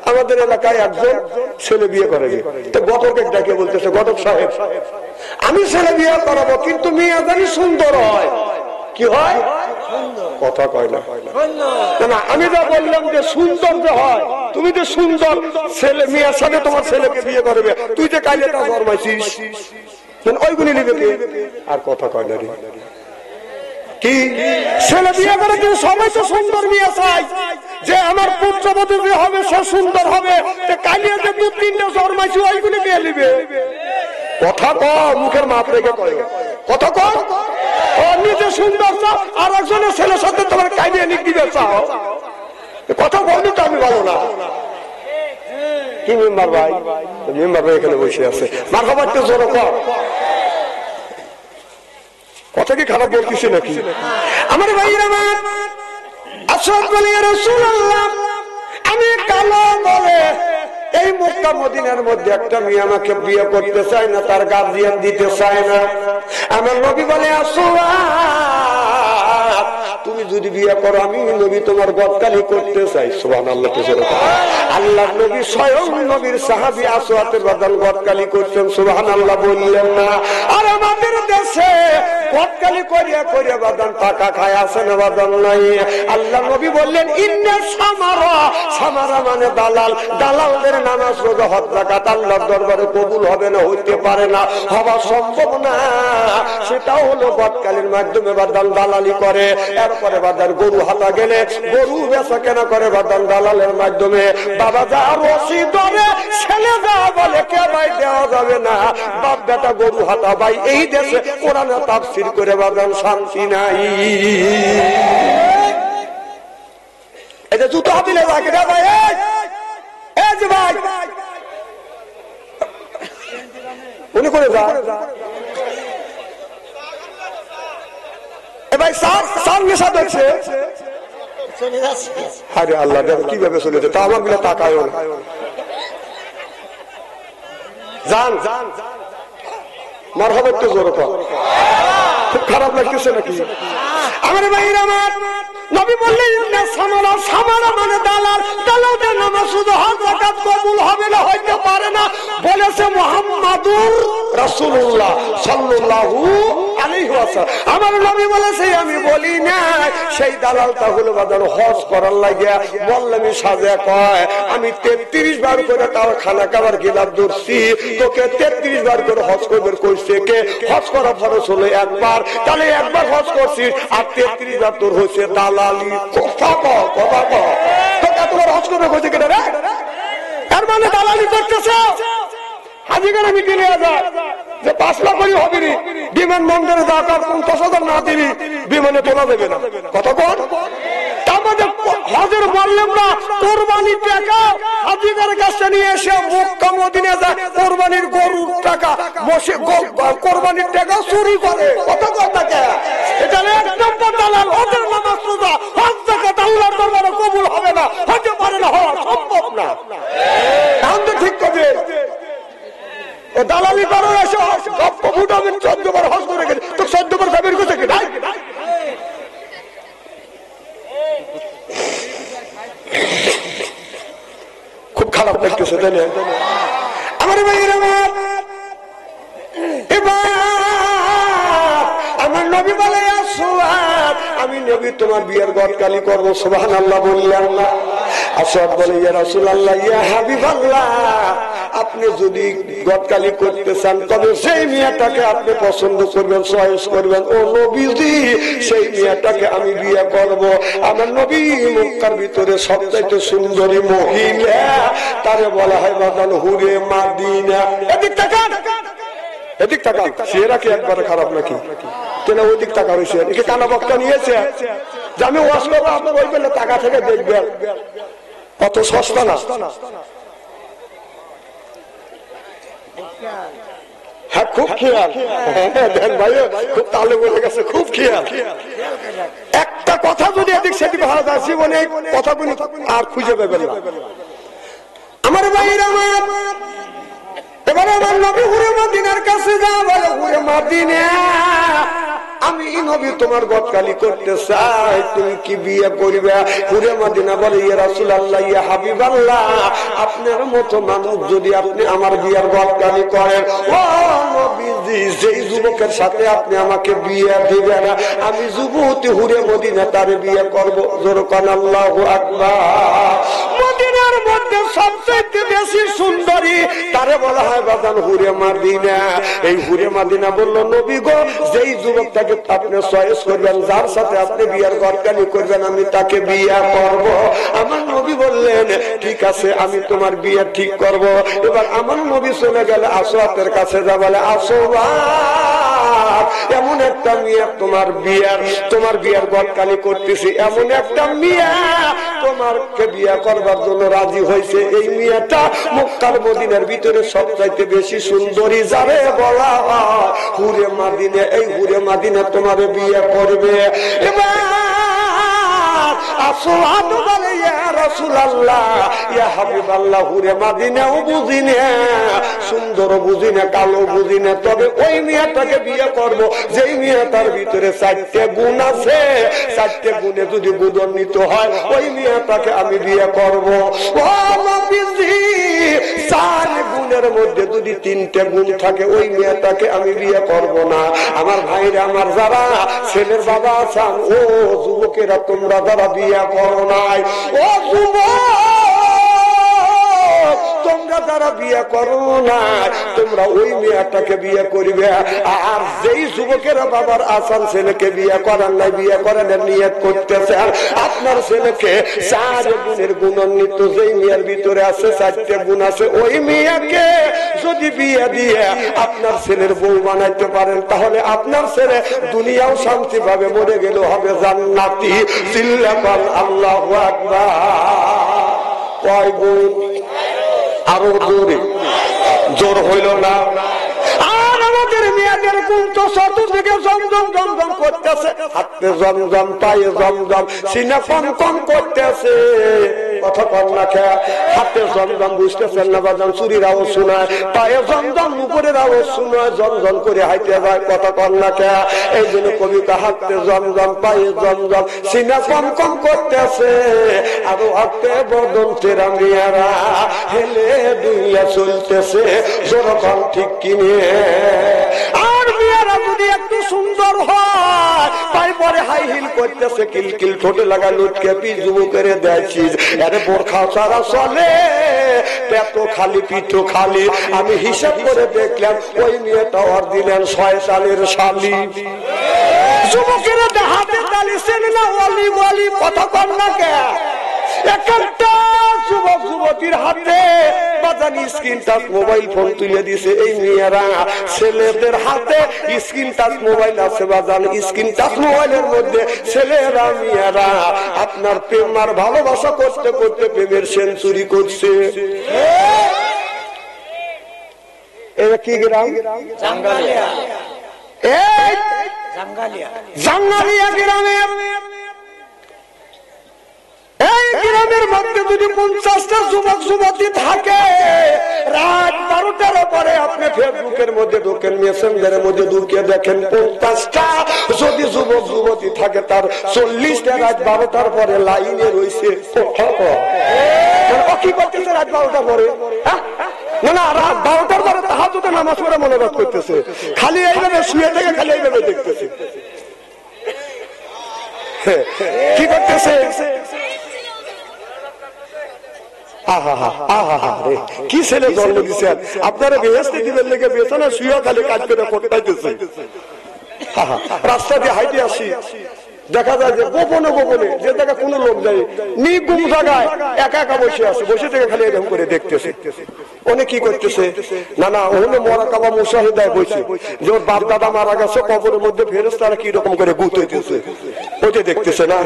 আমাদের এলাকায় একজন ছেলে বিয়ে করে, ঘটকের ডাকে বলতেছে, ঘটক সাহেব আমি ছেলে বিয়ে করাবো, কিন্তু মেয়ে জানি সুন্দর হয়। কি হয়? কথা কয় না। না আমি যা বললাম যে সুন্দর যে হয়, তুমি যে সুন্দর ছেলে মেয়ের সাথে তোমার ছেলেকে বিয়ে করবে, তুই যে কাইলেটা জন্মাইছিস ওইগুলি নিবে কে? আর কথা কয় না কি ছেলে বিয়ে করে, কিন্তু সবাই তো সুন্দর মেয়ে চাই যে আমার পুত্রবধূ যে হবে সে সুন্দর হবে, কালিয়া যে দু তিনটা জন্মাইছি ওইগুলি বিয়ে নিবে। কথা কম, মুখের মাপ রেখে কয় কথা কম। নিজে সুন্দর চাও আর একজনের ছেলের সাথে তোমার কাইলিয়া নিক দিবে চাও, কথা বলনি তো আমি ভালো না। কি মেম্বার ভাই? মেম্বার ভাই এখানে বসে আছে, মারহাবা একটু জোরে কর। কথা কি খারাপ বলতেছি নাকি? আমার ভাইয়ের আমার আসাদ বলে ইয়া রাসূলুল্লাহ আমি কালো বলে এই মক্কা মদিনার মধ্যে একটা মেয়ে আমাকে বিয়ে করতে চায় না, তার গার্জিয়ান দিতে চায় না। আমার নবী বলে আসাদ তুমি যদি বিয়ে করো আমি নবী তোমার গদকালি করতে চাই। সুবহানাল্লাহ। আল্লাহর নবী স্বয়ং নবীর সাহাবী আসওয়াতের বদল গদকালি করতেন, সুবহানাল্লাহ বললেন না? আর আমাদের দেশে গদকালি করিয়া করিয়া বাদান টাকা খায় আছে না বাদান নাই। আল্লাহ নবী বললেন ইন্না সামারা, সামারা মানে দালাল, দালালদের নামাজ রোজা হজ যাকাত আল্লাহর দরবারে কবুল হবে না, হইতে পারে না, হওয়া সম্ভব না। সেটা হলো গদকালির মাধ্যমে বাদান দালালি করে। এরপরে বাদান গরু হাতা গেলে গরু বেচা কেনা করে বাদান দালালের মাধ্যমে। বাবা যা রশি ধরে ছেলে যা বলে কে ভাই দেওয়া যাবে না, বাপ বেটা গরু হাতা ভাই। এই দেশে কোরআনে তাফসীর করে বাদান শান্তি নাই। এই যে জুতো দিলে ভাই ভাই, এই যে ভাই উনি করে যা ভাই সার নেশা দেখছে। আরে আল্লাহ দেখো কিভাবে চলেছে, তা আমার গুলো তাকায় যান যান মারহাবা একটু জোরে কর। খুব খারাপ লাগতেছে নাকি? আমার ভাইয়ের আমার নবী বললেন সামারা, সামারা মানে দালাল, দালালদের নামাজ শুধু হজ যাকাত কবুল হবে না, হইতে পারে না বলেছে মুহাম্মাদুর রাসূলুল্লাহ সাল্লাল্লাহু আলাইহি ওয়াসাল্লাম। আমার নবী বলেছে আমি বলি না, সেই দালালটা হলো বাজার হজ করার লাগিয়া বললামই সাজা কয় আমি 33 বার করে তাও খানা খাবার গিলাপ ধরছি, তোকে 33 বার করে হজ করবে কইছে কে? হজ করা ফরজ হলো একবার, তাহলে একবার হজ করছিস আর 33 বার তোর হয়েছে দালালি। কথা কও, কথা কও, তোকে তোমার হজ করবে কইছে কেন রে? এর মানে দালালি করতেছ। হাজিগার আমি দিলে যায় যে 5 লাখ করে হবে নি, বিমানবন্দরে যাওয়ার 50,000 না দিবি বিমানে তোলা দেবে না। কথা কর। আমাদের হজের বললাম না কোরবানির টাকা হাজিগার কাছে নিয়ে এসে মক্কা মদিনা যায়, কোরবানির গরুর টাকা বসে কোরবানির টাকা চুরি করে। কত কথা কে? এটা এক নম্বর দালাল। হজের নামাজ রোজা হজ যাকাত আল্লাহর দরবারে কবুল হবে না, হতে পারে না, হওয়া সম্ভব না। এখন তো ঠিক করে ও দালালি করো, এসে আমি 14 বার হজ করে গেছি, তো 14 বার যাবেন কোথায়? খুব খারাপ লাগতেছে তাই না? আমার ভাইয়ের আমার এবার আমার নবী বলে আসওয়াদ আমি নবী তোমার বিয়ের গদকালি করবো। সুবহানাল্লাহ বললেন না? আসওয়াদ বলে ইয়া রাসূলুল্লাহ ইয়া হাবিবাল্লাহ আপনি যদি গদকালি করতে চান তবে সেই মেয়েটাকে আপনি পছন্দ করবেন, চয়েস করবেন। ও নবীজি, সেই মেয়েটাকে আমি বিয়ে করব। আমার নবী মক্কার ভিতরে সবচাইতে সুন্দরী মহিলা, তারে বলা হয় বাদান হুরে মাদিনা। এদিক তাকান, এদিক তাকান। সেরা কি একবারে খারাপ নাকি? কেন ওইদিক টাকা হয়েছে? একে কানা বক্তা নিয়েছে যে আমি ওয়াশ করবো, আপনার ওই পেলে টাকা থেকে দেখবেন। অত সস্তা না। হ্যাঁ, খুব খেয়াল। দেন ভাই, খুব তালে বলে গেছে, খুব খেয়াল। একটা কথা যদি এদিক সেদিক ভালো যায়, জীবনে কথাগুলি আর খুঁজে পাবেন না। আমার ভাইয়ের আমার, এবার আমার নবী হুরে মদিনার কাছে যা বলে, হুরে মদিনা, আমি নবী তোমার গদকালি করতে চাই, তুমি কি বিয়ে করবে? হুরে মদিনা বলে, ইয়া রাসূলুল্লাহ, ইয়া হাবিবাল্লাহ, আপনার মতো মানুষ যদি আপনি আমার বিয়ের গদকালি করেন, ও নবীজি, যেই যুবকের সাথে আপনি আমাকে বিয়ে দিবেন, আমি যুবতী হুরে মদিনা তারে বিয়ে করব। জোরে কোন আল্লাহু আকবার। মদিনার মধ্যে সবচেয়ে বেশি সুন্দরী তারে বলা হয় বাদান হুরে মাদিনা। এই হুরে মাদিনা বলল, নবী গো, যেই যুবকটাকে আপনি চয়েস করবেন, যার সাথে আপনি বিয়ার গদকালি করবেন, আমি তাকে বিয়ে করব। আমার নবী বললেন, ঠিক আছে, আমি তোমার বিয়ে ঠিক করব। এবার আমার নবী চলে গেলে আসওয়াতের কাছে, যা বলে, আসওয়াত, এমন একটা মেয়ে তোমার বিয়ার গদকালি করতেছি, এমন একটা মেয়ে তোমারকে বিয়ে করবার জন্য রাজি হয়েছে। এই মেয়েটা মক্কার মদিনার ভিতরে সবচাইতে বেশি সুন্দরী, যারে বলা হয় হুরে মাদিনা। এই হুরে মাদিনা তোমার বিয়ে করবে। এবার আসওয়াত বলে, ইয়া রাসূলুল্লাহ, ইয়া হাবিবাল্লাহ, হুরে মাদিনাও বুঝি না, সুন্দর বুঝি না, কালো বুঝি না, তবে ওই মেয়েটাকে বিয়ে করব যেই মেয়েটার ভিতরে 4টে গুণ আছে। 4টে গুণে যদি গুণান্বিত হয়, ওই মেয়েটাকে আমি বিয়ে করব। ও নবীজি, 4 গুণের মধ্যে যদি 3টে গুণ থাকে, ওই মেয়েটাকে আমি বিয়ে করব না। আমার ভাইরা আমার, যারা ছেলের বাবা আছেন, ও যুবকেরা, তোমরা যারা বিয়ে করো নাই, ও যুবক, তোমরা যারা বিয়ে করো না, তোমরা ওই মেয়েটাকে বিয়ে করবে। আর যেই যুবকেরা বাবার আসান ছেলেকে বিয়ে করার নাই, বিয়ে করানোর নিয়ত করতেছেন, আপনার ছেলেকে 4 গুণের গুণান্বিত যেই মেয়ের ভিতরে আছে, 4টে গুণ আছে, ওই মেয়েকে যদি বিয়ে দিয়ে আপনার ছেলের বউ বানাইতে পারেন, তাহলে আপনার ছেলে দুনিয়াও শান্তি পাবে, মরে গেলেও হবে জান্নাতি। চিল্লাপাল আল্লাহু আকবার। কয় গুণ? আরো জোরে, জোর হইল না। আর আমাদের মেয়েদের গুণ তো চতুর্দিকে জমজম জমজম করতেছে, হাতে জমজম, পায়ে জমজম, সিনা কম কম করতেছে। কথা কম না খেয়া, হাতে জমজম, বুঝতেছেন না বাজান, চুরির আওয়াজ শোনায়, পায়ে জমজম, উপরের আওয়াজ শোনায়, জমজম করে হাইতে যায়। কথা কম না খেয়া, এই জন্য কবিতা হাতে জমজম, পায়ে জমজম, সিনা কম কম করতেছে। আরো হাতে বদন তেরা মেয়েরা হেলে দুনিয়া চলতেছে। জোরকম ঠিক কিনে। আর মেয়েরা যদি একটু সুন্দর হয়, পাই পরে হাই হিল করতেছে, কিলকিল ঠোঁটে লাগা লুটকে পি যুবকের দেখছিস, আরে বোরখা ছাড়া চলে, পেট খালি, পিঠ খালি। আমি হিসাব করে দেখলাম, ওই মেয়েটা ওর দিলেন 6 সালের শালি। যুবকের হাতে তালি চেনে না, ওয়ালি ওয়ালি। কথা কর না কে? একটা যুবক যুবতীর হাতে বাজান স্ক্রিন টাচ মোবাইল ফোন তুলে দিছে। এই মেয়েরা ছেলেদের হাতে স্ক্রিন টাচ মোবাইল আছে বাজান। স্ক্রিন টাচ মোবাইলের মধ্যে ছেলেরা মেয়েরা আপনার প্রেম আর ভালোবাসা করতে করতে প্রেমের সেঞ্চুরি করছে। এটা কি গ্রাম? জাঙ্গালিয়া। এই জাঙ্গালিয়া গ্রামের, এই গ্রামের মধ্যে যদি 50টা যুবক যুবতী থাকে, রাত 12টার পরে আপনি ফেসবুকের মধ্যে ঢোকেন, মেসেঞ্জারের মধ্যে ঢুকে দেখেন 50টা যদি যুবক যুবতী থাকে, তার 40টা রাত 12টার পরে লাইনে রয়েছে। কি করতেছে রাত 12টার পরে? না না, রাত 12টার পরে তাহাজ্জুদে নামাজ পড়ে মনোরথ করতেছে, খালি এইভাবে শুয়ে থেকে খালি এইভাবে দেখতেছে। কি করতেছে? কি ছেলে জন্ম দিচ্ছেন আপনারা বেহেস্তে দিবেন লেগে বেতনে শুয়ে খালি কাজ করে করতেছে। রাস্তা দিয়ে হাইটে আসি দেখা যায় যে গোপনে গোপনে যে জায়গায় কোনো লোক যায় নিগুম জায়গায় একা একা বসে আছে, বসে থেকে খালি এরকম করে দেখতেছে। অনেক কি করতেছে না না ওখানে মরা কাবা মুশাহিদায় বসে যে ওর বাপ দাদা মারা গেছে কবরের মধ্যে ফেরেশতারা কি রকম করে গুত হইতেছে ওইটা দেখতেছে না।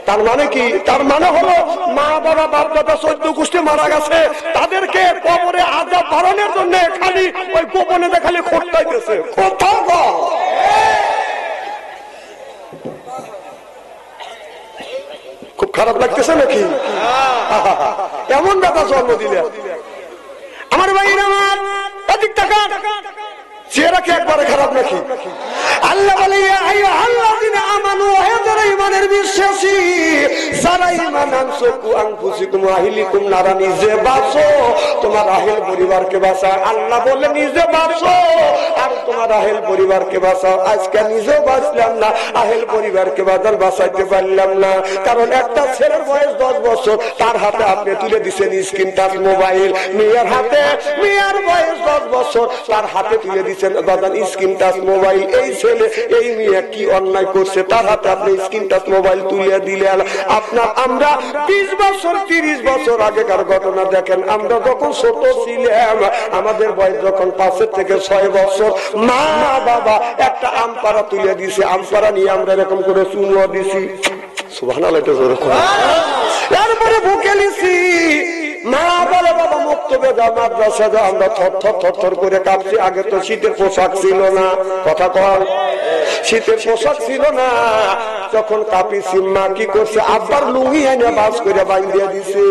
তার মানে কি? তার মানে হলো মা বাবা বাপ দাদা 14 গোষ্ঠী মারা গেছে, তাদেরকে কবরে আযাব বাড়ানোর জন্য খালি ওই গোপনে খালি খোঁটাইতেছে। কোথাও খুব খারাপ লাগতেছে নাকি? এমন ব্যাটা জন্ম দিলে আমার ভাইরা আমার এদিক টাকা চেহারা কি একবারে খারাপ নাকি? আল্লাহ বলে আল্লাযিনা আমানু হে যারা ঈমানের বিশ্বাসী, যারা ঈমান আনছো আনফুসিকুম ওয়া আহলিকুম নারা, নিজে বাঁচো তোমার আহল পরিবারকে বাঁচাও। আল্লাহ বলে নিজে বাঁচো আর তোমার আহল পরিবারকে বাঁচাও। আজকে নিজেও বাঁচলাম না, আহল পরিবারকে বাঁচাইতে পারলাম না, কারণ একটা ছেলের বয়স 10 বছর, তার হাতে আপনি তুলে দিচ্ছেন স্ক্রিন টাচ মোবাইল। মেয়ের হাতে, মেয়ের বয়স 10 বছর, তার হাতে তুলে দিচ্ছেন স্ক্রিন টাচ মোবাইল। এই ছেলে এই মেয়ে কি অন্যায় করছে, তার হাতে আপনি স্ক্রিন টাচ মোবাইল তুলে দিলেন। আপনার আমরা 20 বছর 30 বছর আগেকার ঘটনা দেখেন। আমরা যখন ছোট ছিলাম, আমাদের বয়স যখন 5 থেকে 6 বছর, মা বাবা একটা আমপারা তুলে দিছে, আমপারা নিয়ে আমরা এরকম করে চুমো দিছি। সুবহানাল্লাহ, এটা জোরে করে। এরপরে বুকে নিছি, মা বলে বাবা মুক্তবে যাও, মাদ্রাসা যাও। আমরা থর করে কাঁপছি। আগে তো শীতের পোশাক ছিল না, কথা কর, শীতের পোশাক ছিল না। যখন কাঁপিছি, মা কি করছে, আব্বার লুঙ্গি এনে বাস করে বাইন্দিয়ে দিছে।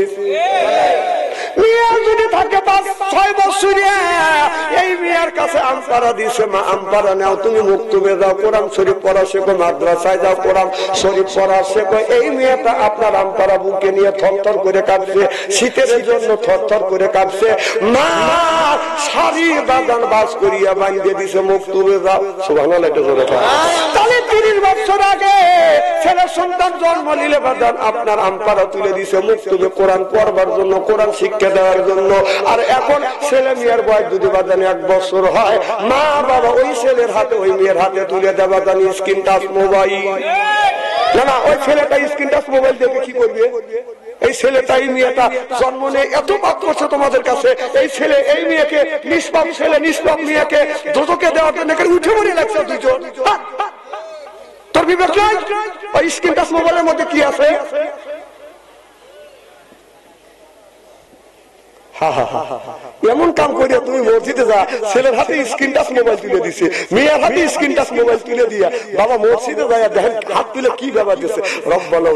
মেয়ে যদি থাকে 5-6 বছর, এই মেয়ের কাছে আমপারা দিছে, মা আমপারা নাও, তুমি মুক্তবে যাও, কোরআন শরীফ পড়া শেখো, মাদ্রাসায় যাও, কোরআন শরীফ পড়া শেখো। এই মেয়েটা আপনার আমপারা বুকে নিয়ে থরথর করে কাঁপছে, শীতের জন্য থরথর করে কাঁপছে। মা শাড়ি বাদান বাস করিয়া বাঁধিয়ে দিছে, মুক্তবে যাও। সুবহানাল্লাহ, এটা জোরে বলো। তাহলে 30 বছর আগে ছেলে সন্তান জন্ম নিলে বাদান আপনার আমপারা তুলে দিছে মুক্তবে কোরআন পড়বার জন্য, কোরআন শিক্ষা দেওয়ার জন্য। আর এখন ছেলে মেয়ের বয়স যদি বাদান 1 বছর হয়, মা বাবা ওই ছেলের হাতে ওই মেয়ের হাতে তুলে দেওয়া জানি স্ক্রিন টাচ মোবাইল। না না, ওই ছেলেটা স্ক্রিন টাচ মোবাইল দেখে কি করবে? এই ছেলেটা এই মেয়েটা জন্ম নিয়ে এত পাপ করছে তোমাদের কাছে, এই ছেলে এই মেয়েকে নিষ্পাপ ছেলে নিষ্পাপ মেয়েকে দোজখে দেওয়ার জন্য উঠে মরে লাগছে দুজন। তোর বিবেক নাই? ওই স্ক্রিন টাচ মোবাইলের মধ্যে কি আছে? এমন কাম করিয়া তুমি মসজিদে যা, ছেলের হাতে স্ক্রিন টাচ মোবাইল তুলে দিছে, মেয়ের হাতে স্ক্রিন টাচ মোবাইল তুলে দিয়া বাবা মসজিদে যায়, দেখেন হাত তুলে কি ব্যাপার দিচ্ছে। রব্বানা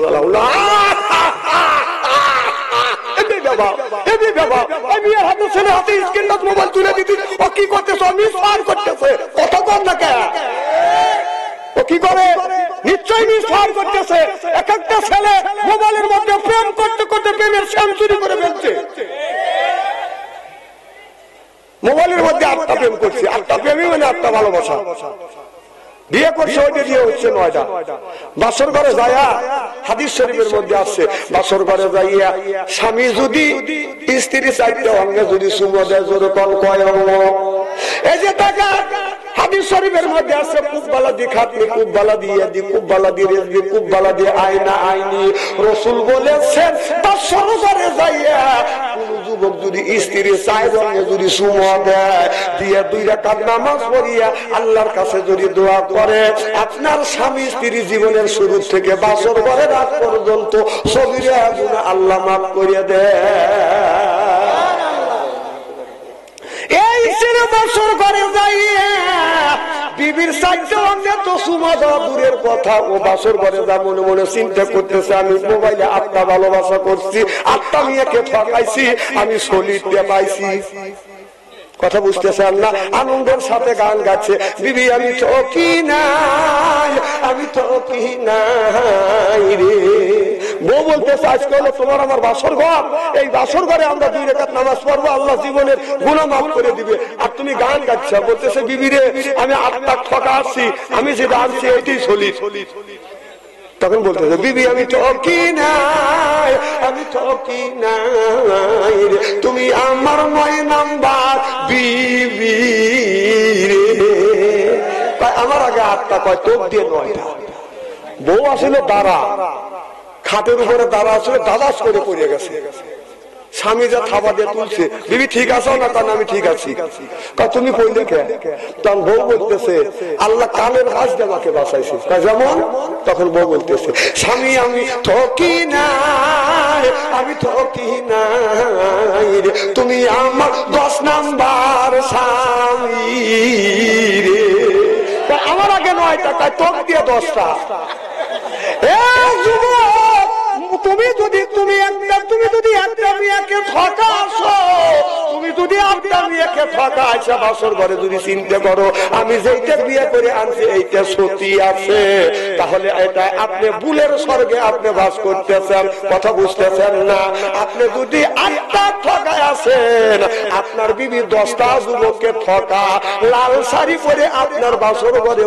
মেয়ের হাতে ছেলের হাতে স্ক্রিন টাচ মোবাইল তুলে দিতে ও কি করতেছে? মিসফার করতেছে। কত কম না কে? ও কি করে? নিশ্চয়ই মিসফার করতেছে। এক একটা ছেলে মোবাইলের মধ্যে প্রেম করতে করতে প্রেমের সেঞ্চুরি করে ফেলছে। মোবাইলের মধ্যে 8টা প্রেম করছে, 8টা প্রেমই মানে 8টা ভালোবাসা। বিয়ে করছে, ওইটা দিয়ে হচ্ছে 9টা। বাসর ঘরে যাইয়া, হাদিস শরীফের মধ্যে আছে, বাসর ঘরে যাইয়া স্বামী যদি স্ত্রী 4টা অঙ্গে যদি চুমো দেয়, জোরে কোন কয় অঙ্গ? এই যে টাকা হাদিস শরীফের মধ্যে আছে, কুব্বালা দি খাতনি, কুব্বালা দিয়ে দি, কুব্বালা দি রেজবি, কুব্বালা দি আয়না আইনি। রাসূল বলেছেন বাসর ঘরে যাইয়া কোন যুবক যদি স্ত্রী 4 অঙ্গে যদি চুমো দেয়, দিয়ে 2 রাকাত নামাজ পড়িয়া আল্লাহর কাছে যদি দোয়া করে, আপনার স্বামী স্ত্রী জীবনের শুরু থেকে বাসর ঘরে রাত পর্যন্ত সগীরা গুনাহ আল্লাহ মাফ করে দেয়। এই ছেলে বাসর ঘরে যাইয়া বিবির 4টা অঙ্গে তো চুমা দেওয়া দূরের কথা, ও বাসর ঘরে যা মনে মনে চিন্তা করতেছে, আমি মোবাইলে 8টা ভালোবাসা করছি, 8টা মেয়েকে ঠকাইছি, আমি সলিড দিয়ে পাইছি। কথা বুঝতেছেন না? আনন্দের সাথে গান গাচ্ছে, বিবি আমি ঠকি নাই, আমি ঠকি নাই রে। বউ বলতেছে আজকে হলো তোমার আমার বাসর ঘর, এই বাসর ঘরে আমরা 2 রাকাত নামাজ পড়বো, আল্লাহ জীবনের গুনাহ মাফ করে দিবে। আর তুমি গান গাচ্ছ, বলতেছে বিবি রে আমি 8টা ঠকা আসছি, আমি যেটা আনছি এটাই সলিড। তখন বলতেছে বিবি আমি ঠকি নাই, আমি ঠকি নাই রে, তুমি আমার 9 নাম্বার বিবি রে। আমার আগে 8টা কয়, তোক দিয়ে 9টা। বউ আসলে দাঁড়া, খাটের উপরে দাঁড়া আসলে দাদাস করে পড়ে গেছে। স্বামী যা থাবা দিয়ে তুলছে, বিবি ঠিক আছো না? কারণ আমি ঠিক আছি। তুমি কই দেখে? তখন বউ বলতেছে আল্লাহ কানের হাস দিয়ে আমাকে বাঁচাইছে। যেমন তখন বউ বলতেছে স্বামী আমি ঠকি নাই, আমি ঠকি নাই রে, তুমি আমার 10 নাম্বার স্বামী রে। আমার আগে 9 টাকায় তোক দিয়ে 10টা। তুমি যদি একটা মেয়েকে ঠকাছো, তুমি যদি একটা মেয়েকে ঠকাইছো বাসর ঘরে যদি চিন্তা করো আমি যেইটা বিয়ে করে আনছি এইটা সত্যি আছে, তাহলে এটা আপনি ভুলের স্বর্গে আপনি বাস করতেছেন। কথা বুঝতেছেন না? আপনি যদি 8টা ঠকায় আছেন, আপনার বিবি 10টা যুবককে ঠকা লাল শাড়ি পরে আপনার বাসর ঘরে